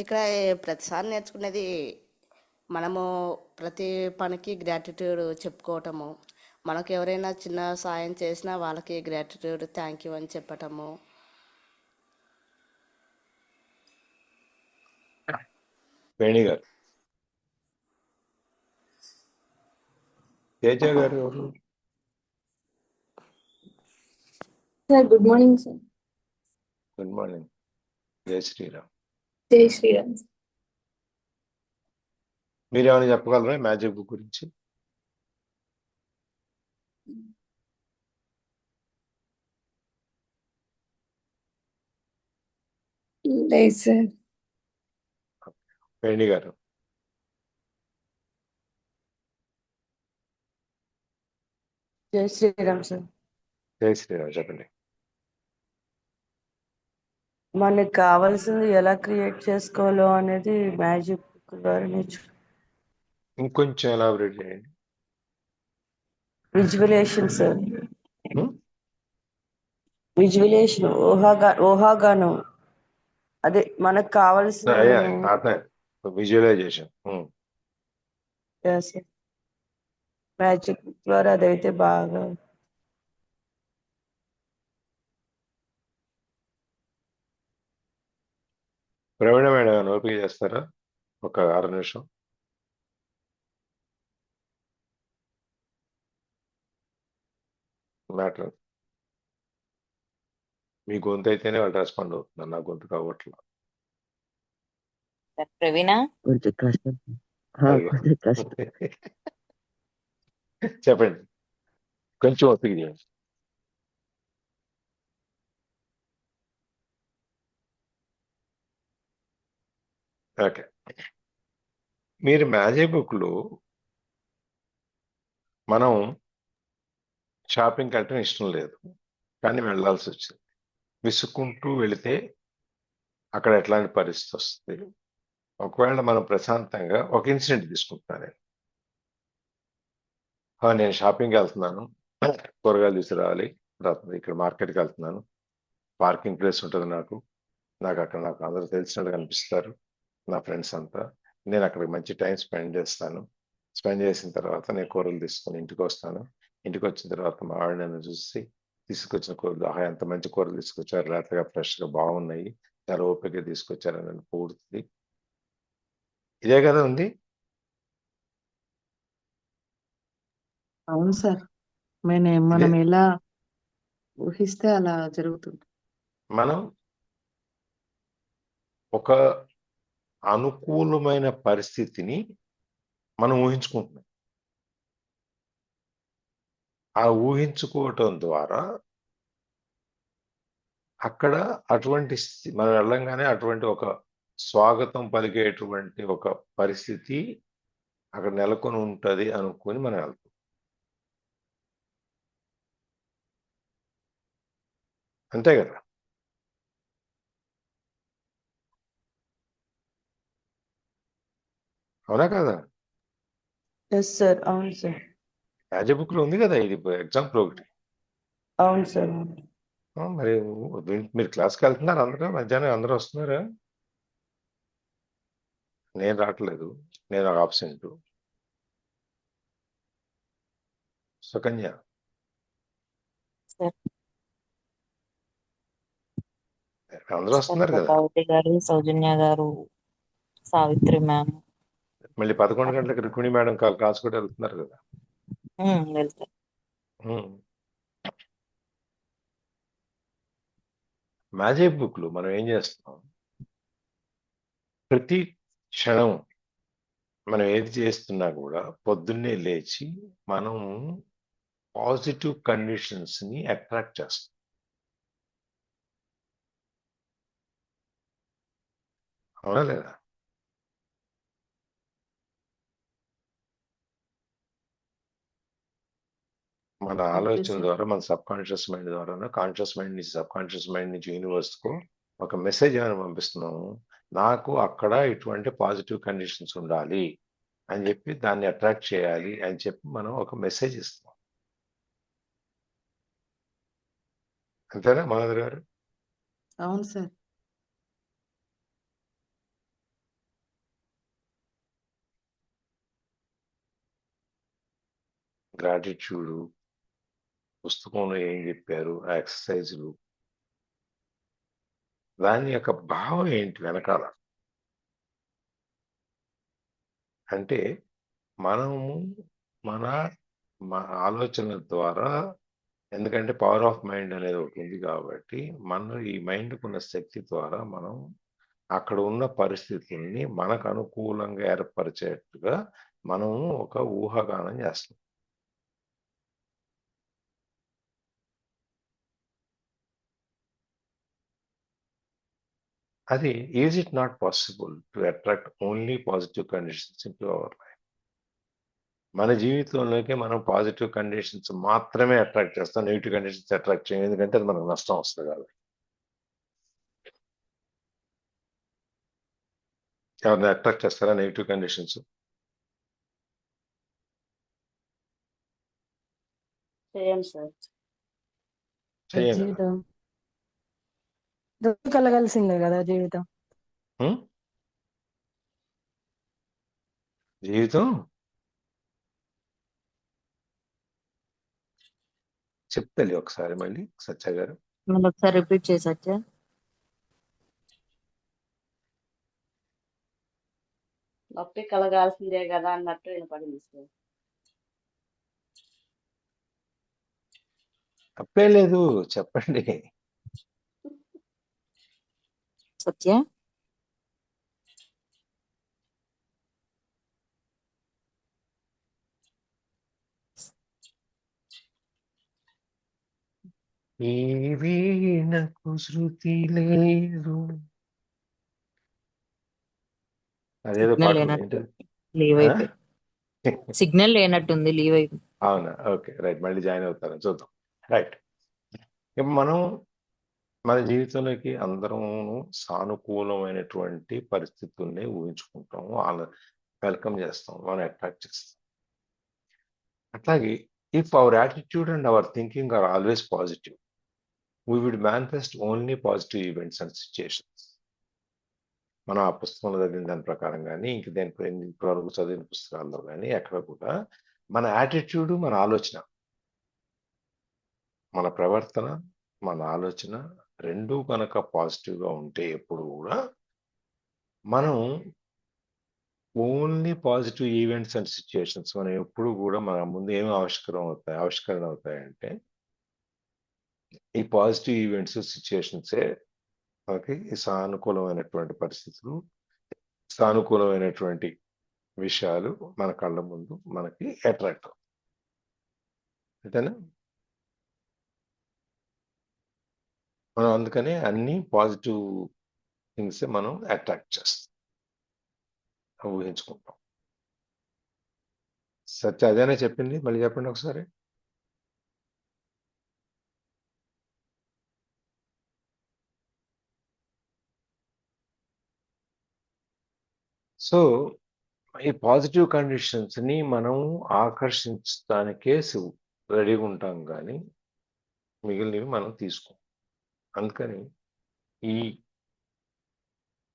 ఇక్కడ ప్రతిసారి నేర్చుకునేది మనము ప్రతి పనికి గ్రాటిట్యూడ్ చెప్పుకోవటము, మనకు ఎవరైనా చిన్న సాయం చేసినా వాళ్ళకి గ్రాటిట్యూడ్ థ్యాంక్ యూ అని చెప్పటము. వేణి గారు. తేజ గారు ఎవరు? Sir good morning sir. Good morning. జై శ్రీరామ్. జై శ్రీరామ్. మీరు ఏమైనా చెప్పగలరా మ్యాజిక్ బుక్ గురించి? లేదు సార్. వేణి గారు. జై శ్రీరామ్ సార్. జై శ్రీరామ్ చెప్పండి. మనకి కావాల్సింది ఎలా క్రియేట్ చేసుకోవాలో అనేది మ్యాజిక్ బుక్ ద్వారా నేర్చుకో. ఇంకొంచెం ఎలాబరేట్ చేయండి. Visualisation sir. హ్మ్? విజువలేషన్, ఊహాగానం. అదే మనకు కావాల్సిన విజువలైజేషన్. మ్యాజిక్ బుక్ ద్వారా అదైతే బాగా. ప్రవీణ మేడం ఓపిక చేస్తారా ఒక 6 నిమిషం? మ్యాటర్ మీ గొంతు అయితేనే వాళ్ళు రెస్పాండ్ అవుతున్నారు, నా గొంతు కావట్లా. ప్రవీణ కొంచెం కష్టం. కొంచెం కష్టం. చెప్పండి, కొంచెం ఓపిక చేయండి. ఓకే. మీరు మ్యాజిక్ బుక్లో మనం షాపింగ్కి వెళ్ళటం ఇష్టం లేదు, కానీ వెళ్ళాల్సి వచ్చింది. విసుక్కుంటూ వెళితే అక్కడ ఎట్లాంటి పరిస్థితి వస్తుంది. ఒకవేళ మనం ప్రశాంతంగా ఒక ఇన్సిడెంట్ తీసుకుంటున్నాను నేను. నేను షాపింగ్కి వెళ్తున్నాను, కూరగాయలు తీసుకురావాలి, ఇక్కడ మార్కెట్కి వెళ్తున్నాను, పార్కింగ్ ప్లేస్ ఉంటుంది నాకు అక్కడ నాకు అందరూ తెలిసినట్టు కనిపిస్తారు నా ఫ్రెండ్స్ అంతా. నేను అక్కడికి మంచి టైం స్పెండ్ చేస్తాను. స్పెండ్ చేసిన తర్వాత నేను కూరలు తీసుకొని ఇంటికి వస్తాను. ఇంటికి వచ్చిన తర్వాత మా ఆవిడ నన్ను చూసి తీసుకొచ్చిన కూరలు, ఎంత మంచి కూరలు తీసుకొచ్చారు, లేతగా ఫ్రెష్గా బాగున్నాయి, చాలా ఓపికగా తీసుకొచ్చారని నన్ను పొగుడుతుంది. ఇదే కదా ఉంది. అవును సార్, మనం ఎలా ఊహిస్తే అలా జరుగుతుంది. మనం ఒక అనుకూలమైన పరిస్థితిని మనం ఊహించుకుంటున్నాం. ఆ ఊహించుకోవటం ద్వారా అక్కడ అటువంటి మనం వెళ్ళంగానే అటువంటి ఒక స్వాగతం పలికేటువంటి ఒక పరిస్థితి అక్కడ నెలకొని ఉంటుంది అనుకుని మనం వెళ్తాం. అంతే కదా. అవునా కదా. ఎస్ సార్, అవును సార్. మ్యాజిక్ బుక్ లో ఉంది కదా ఇది ఎగ్జాంపుల్ ఒకటి. అవును సార్. మరి మీరు క్లాస్కి వెళ్తున్నారు అందరూ, మధ్యాహ్నం అందరూ వస్తున్నారా? నేను రావట్లేదు, నేను ఆబ్సెంట్. సుకన్య సార్ అందరూ వస్తున్నారు కదా. ప్రభావతి గారు, సౌజన్య గారు, సావిత్రి మ్యామ్ మళ్ళీ 11 గంటలకు రుక్మిణి మేడం క్లాస్ కూడా వెళ్తున్నారు కదా. వెళ్తారు. మ్యాజిక్ బుక్ లో మనం ఏం చేస్తున్నాం, ప్రతి క్షణం మనం ఏది చేస్తున్నా కూడా పొద్దున్నే లేచి మనం పాజిటివ్ కండిషన్స్ ని అట్రాక్ట్ చేస్తాం. అవునా లేదా? మన ఆలోచన ద్వారా, మన సబ్ కాన్షియస్ మైండ్ ద్వారా, కాన్షియస్ మైండ్ నుంచి సబ్ కాన్షియస్ మైండ్ నుంచి యూనివర్స్ కు ఒక మెసేజ్ ఏమైనా పంపిస్తున్నాము, నాకు అక్కడ ఇటువంటి పాజిటివ్ కండిషన్స్ ఉండాలి అని చెప్పి దాన్ని అట్రాక్ట్ చేయాలి అని చెప్పి మనం ఒక మెసేజ్ ఇస్తాం. అంతేనా మనోదర్ గారు? అవును సార్. గ్రాటిట్యూడ్ పుస్తకంలో ఏం చెప్పారు, ఆ ఎక్సర్సైజులు, దాని యొక్క భావం ఏంటి వెనకాల అంటే, మనము మన ఆలోచనల ద్వారా, ఎందుకంటే పవర్ ఆఫ్ మైండ్ అనేది ఒకటి ఉంది కాబట్టి, మన ఈ మైండ్కు ఉన్న శక్తి ద్వారా మనం అక్కడ ఉన్న పరిస్థితుల్ని మనకు అనుకూలంగా ఏర్పరిచేట్టుగా మనము ఒక ఊహాగానం చేస్తాం. అది is it not possible to attract only positive conditions in to our life? మన జీవితంలోకి మనం పాజిటివ్ కండిషన్స్ మాత్రమే అట్రాక్ట్ చేస్తాం, నెగిటివ్ కండిషన్స్ అట్రాక్ట్ చేయం, ఎందుకంటే అది మనకు నష్టం వస్తుంది కాబట్టి. ఎవరిని అట్రాక్ట్ చేస్తారా నెగిటివ్ కండిషన్స్? చేయండి సార్. చేయండి. జీవితం దుఃఖం కలగాల్సిందే కదా జీవితం. జీవితం చెప్తాలి ఒకసారి మళ్ళీ సత్య గారు. మళ్ళీ ఒకసారి రిపీట్ చేసా. నొప్పి కలగాల్సిందే కదా అన్నట్టు వినపడింది సార్. తప్పే లేదు, చెప్పండి. సత్య ఈ వీణకు శృతి లేదు, అదేదో సిగ్నల్ పాట లేనట్టు లీవ్ అయిపోయి, సిగ్నల్ లేనట్టుంది, లీవ్ అయిపోయి. అవునా, ఓకే రైట్, మళ్ళీ జాయిన్ అవుతారని చూద్దాం. రైట్, ఇప్పుడు మనం మన జీవితంలోకి అందరము సానుకూలమైనటువంటి పరిస్థితుల్ని ఊహించుకుంటాము, వాళ్ళ వెల్కమ్ చేస్తాం, మనం అట్రాక్ట్ చేస్తాం. అట్లాగే if our attitude and our thinking are always positive, we will manifest only positive events and situations. మనం ఆ పుస్తకంలో చదివిన దాని ప్రకారం కానీ ఇంక దేని ఇప్పటివరకు చదివిన పుస్తకాల్లో కానీ ఎక్కడ కూడా మన యాటిట్యూడ్, మన ఆలోచన, మన ప్రవర్తన, మన ఆలోచన రెండూ కనుక పాజిటివ్గా ఉంటే ఎప్పుడు కూడా మనం only positive events and situations, మనం ఎప్పుడు కూడా మన ముందు ఏమి ఆవిష్కరణ అవుతాయంటే ఈ పాజిటివ్ ఈవెంట్స్ సిచ్యుయేషన్సే మనకి ఈ సానుకూలమైనటువంటి పరిస్థితులు, సానుకూలమైనటువంటి విషయాలు మన కళ్ళ ముందు మనకి అట్రాక్ట్ అవుతాయి. అంతేనా? మనం అందుకనే అన్ని పాజిటివ్ థింగ్స్ మనం అట్రాక్ట్ చేస్తాం, ఊహించుకుంటాం. సత్య అదేనా చెప్పింది? మళ్ళీ చెప్పండి ఒకసారి. సో ఈ పాజిటివ్ కండిషన్స్ ని మనం ఆకర్షించడానికే రెడీగా ఉంటాం, కానీ మిగిలినవి మనం తీసుకోం. అందుకని ఈ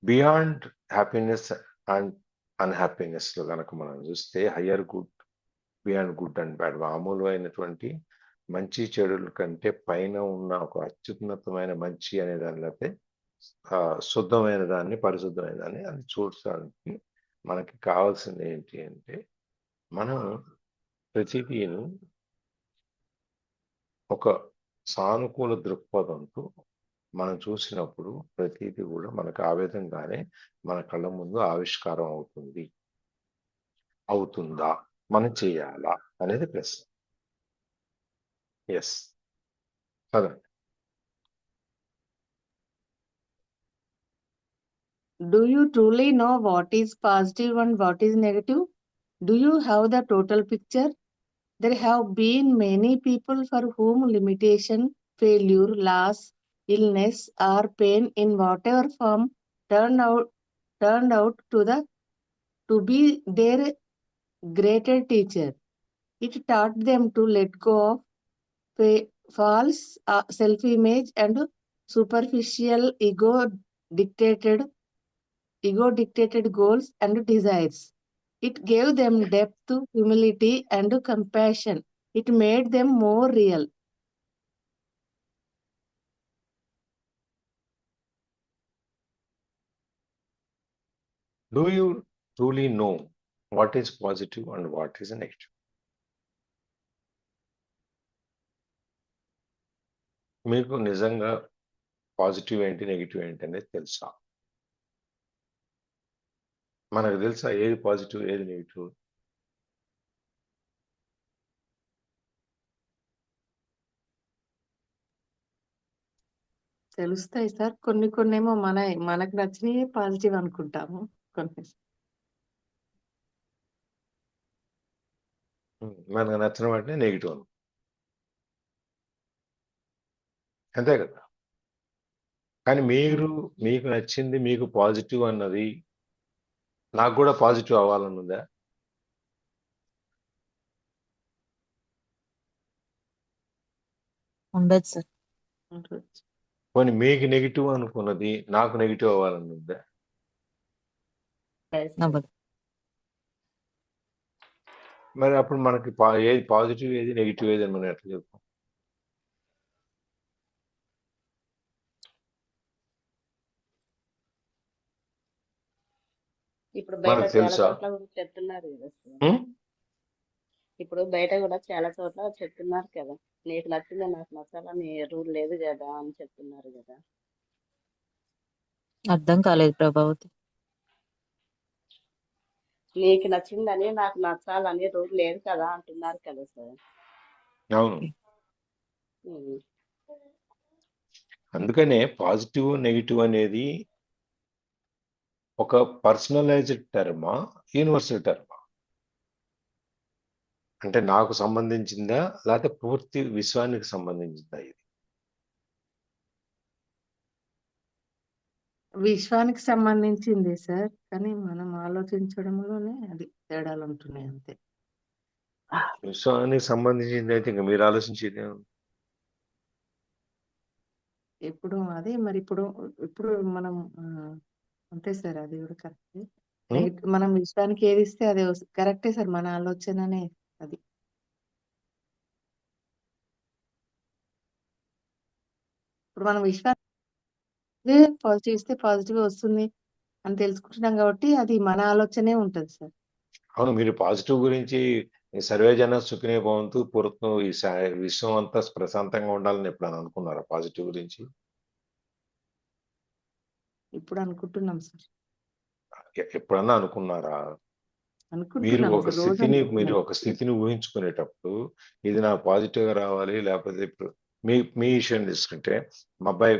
బియాండ్ హ్యాపీనెస్ అండ్ అన్హ్యాపీనెస్ లో కనుక మనం చూస్తే higher good, beyond good and bad, మామూలుమైనటువంటి మంచి చెడుల కంటే పైన ఉన్న ఒక అత్యున్నతమైన మంచి అనే దాని, లేకపోతే శుద్ధమైన దాన్ని, పరిశుద్ధమైన దాన్ని అది చూడడానికి మనకి కావాల్సింది ఏంటి అంటే మనం ప్రతిదీను ఒక సానుకూల దృక్పథంతో మనం చూసినప్పుడు ప్రతిదీ కూడా మనకు ఆ విధంగానే మన కళ్ళ ముందు ఆవిష్కారం అవుతుంది. అవుతుందా, మనం చేయాలా అనేది ప్రశ్న. ఎస్, చదవండి. Do you truly know what is positive and what is negative? Do you have the total picture? There have been many people for whom limitation, failure, loss, illness, or pain in whatever form turned out to be their greater teacher. It taught them to let go of false self-image and superficial ego-dictated goals and desires. It gave them depth, humility, and compassion. It made them more real. Do you truly know what is positive and what is negative? మీకు నిజంగా positive ఏంటి, negative ఏంటి అనేది తెలుసా? మనకు తెలుసా ఏది positive, ఏది నెగిటివ్? తెలుస్తాయి సార్. కొన్నేమో మనకు నచ్చినవి పాజిటివ్ అనుకుంటాము, కొన్ని మనకు నచ్చిన వాటిని నెగిటివ్ అను, అంతే కదా? కానీ మీకు నచ్చింది, మీకు పాజిటివ్ అన్నది నాకు కూడా పాజిటివ్ అవ్వాలని ఉందా? ఉండదు సార్. పోనీ మీకు నెగిటివ్ అనుకున్నది నాకు నెగిటివ్ అవ్వాలని ఉందా? అవ్వదు. మరి అప్పుడు మనకి ఏది పాజిటివ్, ఏది నెగిటివ్, ఏది అని మనం ఎట్లా చెప్తాం? ఇప్పుడు బయట మనకు చాలా తెలుసా? చోట్ల కూడా చెప్తున్నారు కదా సార్. ఇప్పుడు బయట కూడా చాలా చోట్ల చెప్తున్నారు కదా, నీకు నచ్చింది నాకు నచ్చాలని రూల్ లేదు కదా అని చెప్తున్నారు కదా. అర్థం కాలేదు ప్రభావతి. నీకు నచ్చిందని నాకు నచ్చాలని రూల్ లేదు కదా అంటున్నారు కదా సార్. అవును. అందుకనే పాజిటివ్, నెగిటివ్ అనేది ఒక పర్సనలైజ్డ్ టర్మా, యూనివర్సల్ టర్మా? అంటే నాకు సంబంధించిందా, లేకపోతే పూర్తి విశ్వానికి సంబంధించిందా? ఇది విశ్వానికి సంబంధించింది సార్, కానీ మనం ఆలోచించడంలోనే అది తేడాలు ఉంటున్నాయి అంతే. విశ్వానికి సంబంధించింది అయితే ఇంకా మీరు ఆలోచించేది ఏముంది? ఇప్పుడు అదే మరి ఇప్పుడు ఇప్పుడు మనం అంతే సార్, అది కూడా కరెక్టే. ఉం? మనం విశ్వానికి ఏది ఇస్తే అదే కరెక్టే సార్, మన ఆలోచననే అది. ఇప్పుడు మనం విశ్వానికి పాజిటివ్ ఇస్తే పాజిటివ్ వస్తుంది అని తెలుసుకుంటున్నాం కాబట్టి అది మన ఆలోచనే ఉంటది సార్. అవును, మీరు పాజిటివ్ గురించి సర్వే జన సుఖినే భవంతు పూర్వం ఈ విశ్వం అంతా ప్రశాంతంగా ఉండాలని ఎప్పుడైనా అనుకున్నారా పాజిటివ్ గురించి? ఇప్పుడు అనుకుంటున్నాం సార్, ఎప్పుడన్నా అనుకున్నారా? మీరు అనుకుంటున్నాం ఒక సార్, రోజు స్థితిని అనుకుంటున్నాం. ఊహించుకునేటప్పుడు ఇది నాకు పాజిటివ్ గా రావాలి, లేకపోతే ఇప్పుడు మీ విషయం తీసుకుంటే మా అబ్బాయి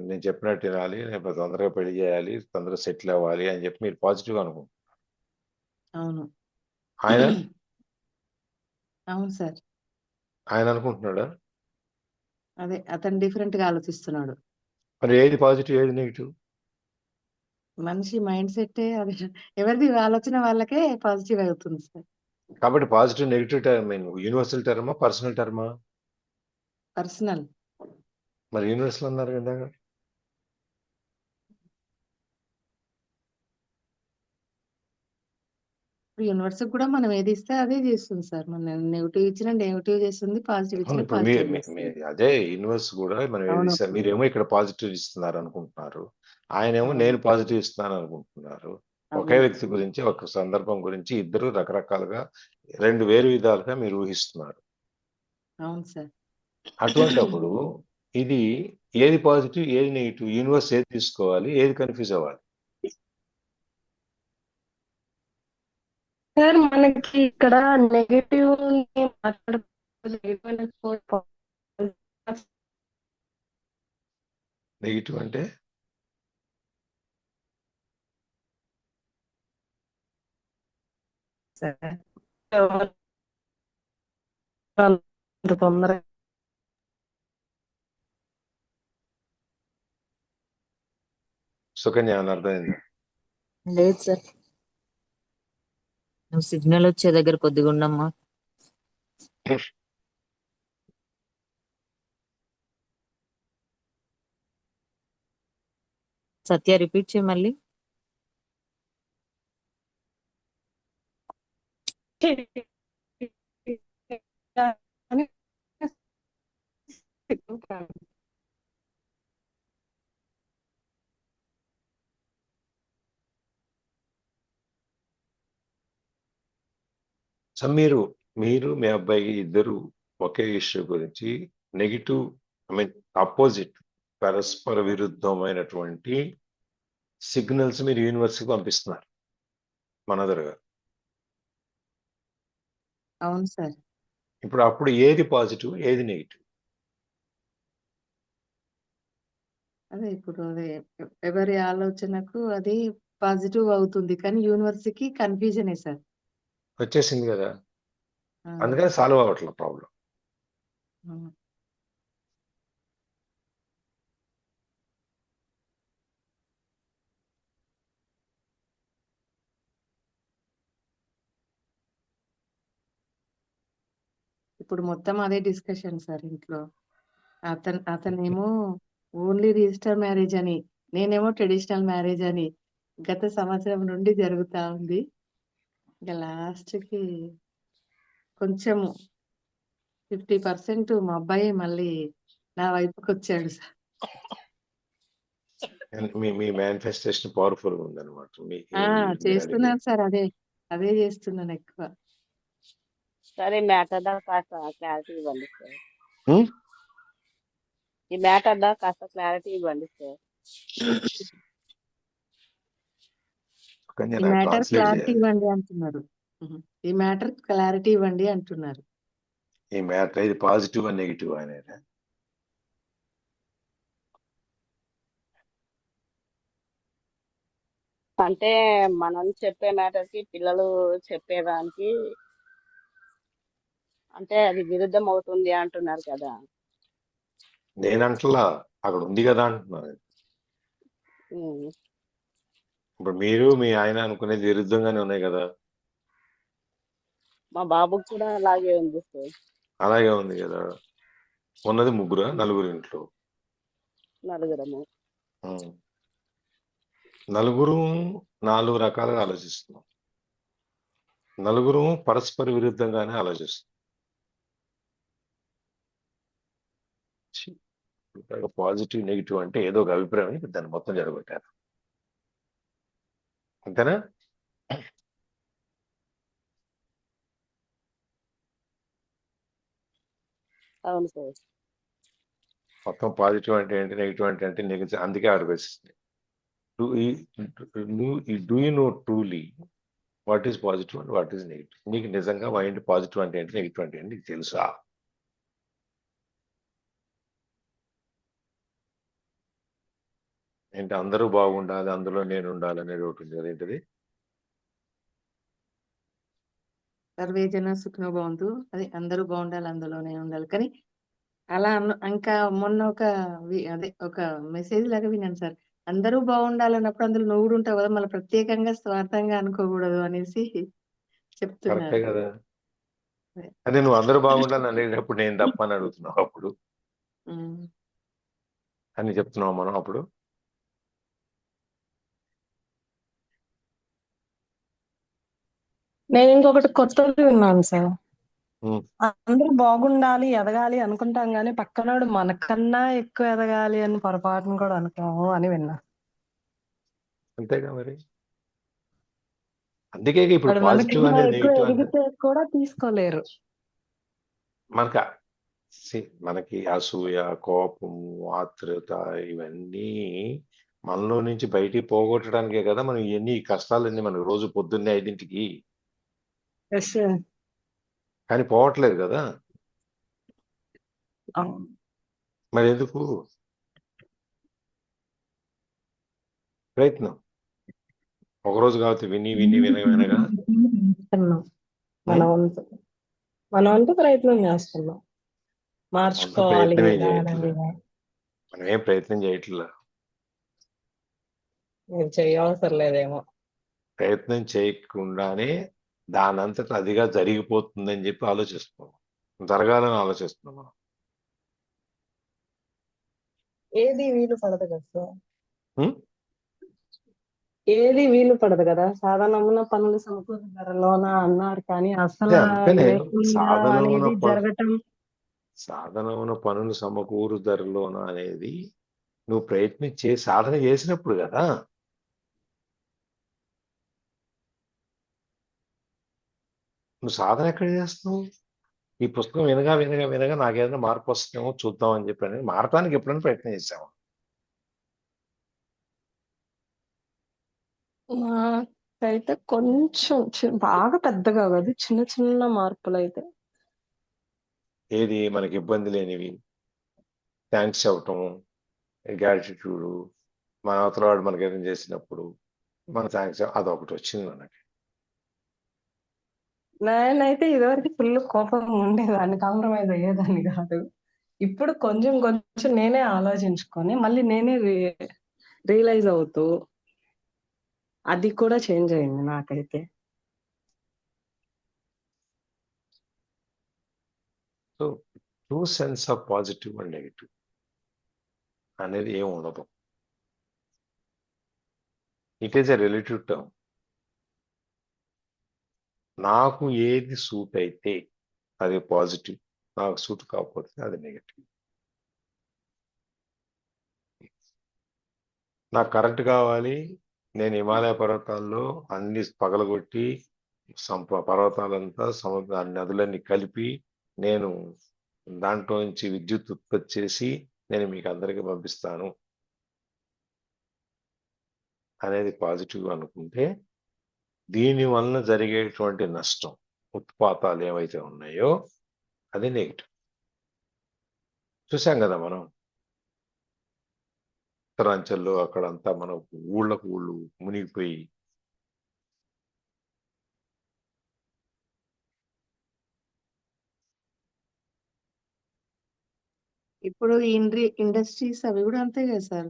నేను చెప్పినట్టు వినాలి, లేకపోతే తొందరగా పెళ్లి చేయాలి, తొందరగా సెటిల్ అవ్వాలి అని చెప్పి మీరు పాజిటివ్ గా అనుకుంటున్నారు. అవును ఆయన అవును సార్, ఆయన అనుకుంటున్నాడా? అదే అతను డిఫరెంట్ గా ఆలోచిస్తున్నాడు. మరి ఏది పాజిటివ్ ఏది నెగిటివ్? మనిషి మైండ్ సెట్ అది, ఎవరిది ఆలోచన వాళ్ళకే పాజిటివ్ అవుతుంది సార్. కాబట్టి పాజిటివ్ నెగిటివ్ టర్మ్ యూనివర్సల్ టర్మా పర్సనల్ టర్మా? పర్సనల్. మరి యూనివర్సల్ అన్నారు కదా. యూనివర్స్ కూడా మనం ఏది ఇస్తే అదే చేస్తుంది సార్. మనం నెగిటివ్ ఇచ్చినా నెగిటివ్ చేస్తుంది, పాజిటివ్ అవును, ఇచ్చినా ఇప్పుడు పాజిటివ్ చేస్తుంది. అదే యూనివర్స్ కూడా మనం ఏది అవును ఇస్తాం, మీరేమో ఇక్కడ పాజిటివ్ ఇస్తున్నారు అనుకుంటున్నారు, ఆయనేమో అవును నేను పాజిటివ్ ఇస్తున్నాను అనుకుంటున్నారు. ఒకే అవును వ్యక్తి గురించి ఒక సందర్భం గురించి ఇద్దరు రకరకాలుగా రెండు వేరు విధాలుగా మీరు ఊహిస్తున్నారు. అవును సార్. అటువంటప్పుడు ఇది ఏది పాజిటివ్ ఏది నెగిటివ్, యూనివర్స్ ఏది తీసుకోవాలి, ఏది కన్ఫ్యూజ్ అవ్వాలి? సార్ మనకి ఇక్కడ నెగటివ్ నెగిటివ్ అంటే అంత తొందరగా సుకన్య అని అర్థమైందా? లేదు సార్, నువ్వు సిగ్నల్ వచ్చే దగ్గర కొద్దిగా ఉండమ్మా. సత్య రిపీట్ చేయి మళ్ళీ. సో మీరు మీ అబ్బాయి ఇద్దరు ఒకే ఇష్యూ గురించి నెగిటివ్ అపోజిట్ పరస్పర విరుద్ధమైనటువంటి సిగ్నల్స్ మీరు యూనివర్స్కి పంపిస్తున్నారు మనదరుగా. అవును సార్. ఇప్పుడు అప్పుడు ఏది పాజిటివ్ ఏది నెగిటివ్? అదే ఇప్పుడు అదే ఎవరి ఆలోచనకు అది పాజిటివ్ అవుతుంది, కానీ యూనివర్స్కి కన్ఫ్యూజనే సార్. వచ్చేసింది కదా, ఆ, అందుకని సాల్వ్ అవ్వట్లేదు ప్రాబ్లం. అవును. ఇప్పుడు మొత్తం అదే డిస్కషన్ సార్ ఇంట్లో. అతనేమో ఓన్లీ రిజిస్టర్ మ్యారేజ్ అని, నేనేమో ట్రెడిషనల్ మ్యారేజ్ అని గత సంవత్సరం నుండి జరుగుతా ఉంది. ఇంకా లాస్ట్ కి కొంచెం 50% మా అబ్బాయి మళ్ళీ నా వైపుకి వచ్చాడు సార్. మీ మేనిఫెస్టేషన్ పవర్ఫుల్ ఉందన్నమాట. చేస్తున్నాను సార్, అదే చేస్తున్నాను ఎక్కువ. సరే మ్యాటర్ దా కాస్త క్లారిటీ ఇవ్వండి సార్. ఈ మ్యాటర్ దా కాస్త క్లారిటీ ఇవ్వండి సార్. ఈ మ్యాటర్ క్లారిటీ ఇవ్వండి అంటున్నారు. ఈ మ్యాటర్ క్లారిటీ ఇవ్వండి అంటున్నారు. ఈ మ్యాటర్ ఇది పాజిటివ్ అండ్ నెగిటివ్ అనేది అంటే మనం చెప్పే మ్యాటర్ కి పిల్లలు చెప్పేదానికి అంటే అది విరుద్ధం అవుతుంది అంటున్నారు కదా. నేనంటలా, అక్కడ ఉంది కదా అంటున్నాను. ఇప్పుడు మీరు మీ ఆయన అనుకునేది విరుద్ధంగానే ఉన్నాయి కదా. మా బాబుకి కూడా అలాగే ఉంది సార్. అలాగే ఉంది కదా. ఉన్నది ముగ్గురు నలుగురు ఇంట్లో. నలుగురము. ఉం. నలుగురు 4 రకాలుగా ఆలోచిస్తున్నాం. నలుగురు పరస్పర విరుద్ధంగానే ఆలోచిస్తున్నాం. పాజిటివ్ నెగిటివ్ అంటే ఏదో ఒక అభిప్రాయం అని దాన్ని మొత్తం జరగొట్టారు. అంతేనా? అవును సార్. మొత్తం పాజిటివ్ అంటే ఏంటి, నెగిటివ్ అంటే ఏంటి, నెగిటివ్. అందుకే ఆడికి వచ్చింది. Do you know truly what is positive and what is negative? నీకు నిజంగా మైండ్ పాజిటివ్ అంటే ఏంటి, నెగిటివ్ అంటే ఏంటి నీకు తెలుసా? ఏంటి అందరూ బాగుండాలి, అందులో నేను ఉండాలి అనేది ఒకటి ఉంది కదా. ఏంటిది? సర్వే జన సుఖినో భవంతు, అది అందరూ బాగుండాలి, అందులోనే ఉండాలి. కానీ అలా ఇంకా మొన్న ఒక మెసేజ్ లాగా విన్నాను సార్. అందరూ బాగుండాలన్నప్పుడు అందులో నువ్వు కూడా ఉంటావు కదా, మళ్ళీ ప్రత్యేకంగా స్వార్థంగా అనుకోకూడదు అనేసి కరెక్టే చెప్తున్నారు. కదా. అదే. అదే నువ్వు అందరూ బాగుండాలని అనేటప్పుడు నేను తప్ప అని అడుగుతున్నావు అప్పుడు ఉమ్. అని చెప్తున్నావు మనం అప్పుడు. నేను ఇంకొకటి కొత్తది విన్నాను సార్. ఉం. అందరూ బాగుండాలి, ఎదగాలి అనుకుంటాం కానీ పక్కనోడు మనకన్నా ఎక్కువ ఎదగాలి అని పొరపాటును కూడా అనుకోము అని విన్నా. అంతేగా మరి. అందుకే ఇప్పుడు వాడు పాజిటివ్ మనకన్నా అనేది ఎక్కువ నెగిటివ్ అంటే ఎదిగితే కూడా తీసుకోలేరు. మనక మనకి అసూయ, కోపము, ఆత్రుత ఇవన్నీ మనలో నుంచి బయటికి పోగొట్టడానికే కదా మనం ఇవన్నీ కష్టాలన్నీ మనకు రోజు పొద్దున్నే 5ంటికి. Yes sir. కానీ పోవట్లేదు కదా. అవును. మరి ఎందుకు? ప్రయత్నం ఒకరోజు కాబట్టి విని విని వినగా చేస్తున్నాం. మన వంతు మన వంతు ప్రయత్నం చేస్తున్నాం వంతు మార్చుకోవాలి ప్రయత్నమే ఇలా చేయట్లేదు. అనేది. మనం ఏం ప్రయత్నం చేయట్లేదు. మీరు చేయవసరం లేదేమో. ప్రయత్నం చేయకుండానే దానంతట అదిగా జరిగిపోతుందని చెప్పి ఆలోచిస్తున్నాం. జరగాలని ఆలోచిస్తున్నాం మనం. ఏది వీలు పడదు కదా సార్. ఉం? ఏది వీలు పడదు కదా. సాధారణంగా పనులు సమకూరు ధరలోన అన్నారు కానీ అసలు అందుకనే లేకుండా అనేది జరగటం. సాధనమున పనులు సమకూరు ధరలోన అనేది నువ్వు ప్రయత్నించి సాధన చేసినప్పుడు కదా. నువ్వు సాధన ఎక్కడ చేస్తున్నావు? ఈ పుస్తకం వినగా వినగా వినగా నాకేదైనా మార్పు వస్తుందేమో చూద్దాం అని చెప్పి మారటానికి ఎప్పుడైనా ప్రయత్నం చేసాము? నాకైతే కొంచెం బాగా పెద్దగా కాదు, చిన్న చిన్న మార్పులు అయితే. ఏది మనకి ఇబ్బంది లేనివి, థ్యాంక్స్ చెప్పటము, గ్రాటిట్యూడ్, మన అవతల వాడు మనకి ఏదైనా చేసినప్పుడు మన థ్యాంక్స్ అదొకటి వచ్చింది మనకి. నేనైతే ఇదివరకు ఫుల్ కోపం ఉండేదాన్ని, కాంప్రమైజ్ అయ్యేదాన్ని కాదు. ఇప్పుడు కొంచెం కొంచెం నేనే ఆలోచించుకొని మళ్ళీ నేనే రియలైజ్ అవుతూ అది కూడా చేంజ్ అయింది నాకైతే. So true sense of positive and negative అనేది ఏమి ఉండదు. It is a relative term. నాకు ఏది సూట్ అయితే అది పాజిటివ్, నాకు సూట్ కాకపోతే అది నెగిటివ్. నాకు కరెంట్ కావాలి, నేను హిమాలయ పర్వతాల్లో అన్ని పగలగొట్టి పర్వతాలంతా సముద్ర నదులన్నీ కలిపి నేను దాంట్లో నుంచి విద్యుత్ ఉత్పత్తి చేసి నేను మీకు అందరికీ పంపిస్తాను అనేది పాజిటివ్ అనుకుంటే, దీని వలన జరిగేటువంటి నష్టం, ఉత్పాతాలు ఏవైతే ఉన్నాయో అది నెగిటివ్. చూసాం కదా మనం ఉత్తరాంచల్లో అక్కడంతా మనం ఊళ్ళకు ఊళ్ళు మునిగిపోయి ఇప్పుడు ఇండస్ట్రీస్ అవి కూడా అంతే కదా సార్.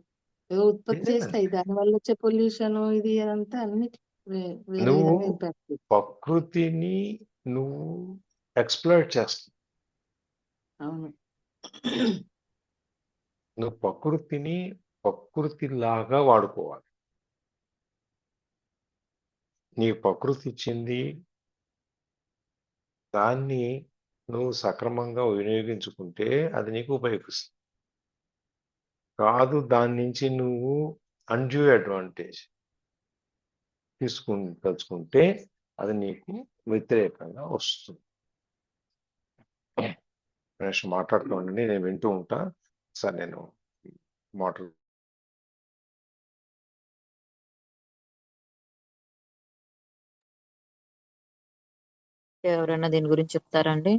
ఏదో ఉత్పత్తి లేదండి చేస్తాయి దానివల్ల వచ్చే పొల్యూషన్ ఇది అదంతా అన్ని వేరే నువ్వు విధంగా ఇంపాక్ట్. ప్రకృతిని నువ్వు ఎక్స్ప్లోయిట్ చేస్తావు. అవును. నువ్వు ప్రకృతిని ప్రకృతిలాగా వాడుకోవాలి. నీ ప్రకృతి ఇచ్చింది దాన్ని నువ్వు సక్రమంగా వినియోగించుకుంటే అది నీకు ఉపయోగిస్తుంది. కాదు దాని నుంచి నువ్వు అన్డ్యూ అడ్వాంటేజ్ తలుచుకుంటే అది నీకు వ్యతిరేకంగా వస్తుంది. నెక్స్ట్ మాట్లాడుతూ ఉండండి, నేను వింటూ ఉంటా. సార్ నేను మాటలు ఎవరైనా దీని గురించి చెప్తారండి?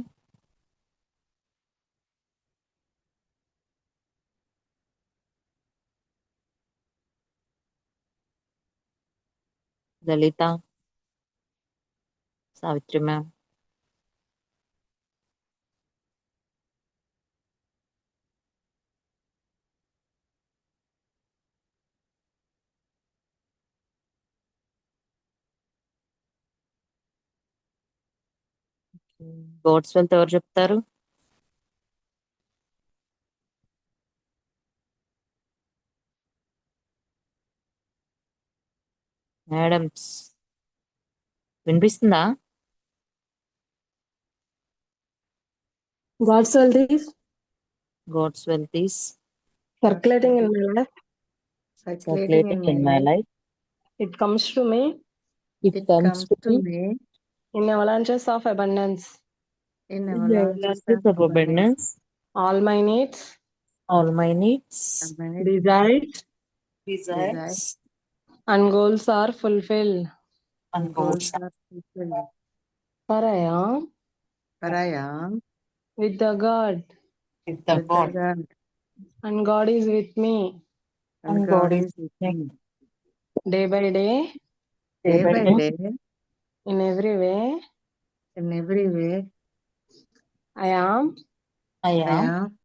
లలిత, సావిత్రి మ్యామ్. గోడ్స్ వెల్త్ ఎవరు చెప్తారు? మేడమ్స్ వినిపిస్తుందా? God's will is గోడ్స్ wealth is circulating in my life. Circulating in my life. It comes to me It It comes comes to to me me in avalanches of abundance. in in avalanches avalanches of of abundance. All my needs, All my needs, abundance, desires, desires, and goals are fulfilled. and goals goals are fulfilled. For I am For I am with the God, with the with the God, God, and God is with me and and God God is is with with me. day by day, day Day by by day. day, in every way. in every way, I am I I am am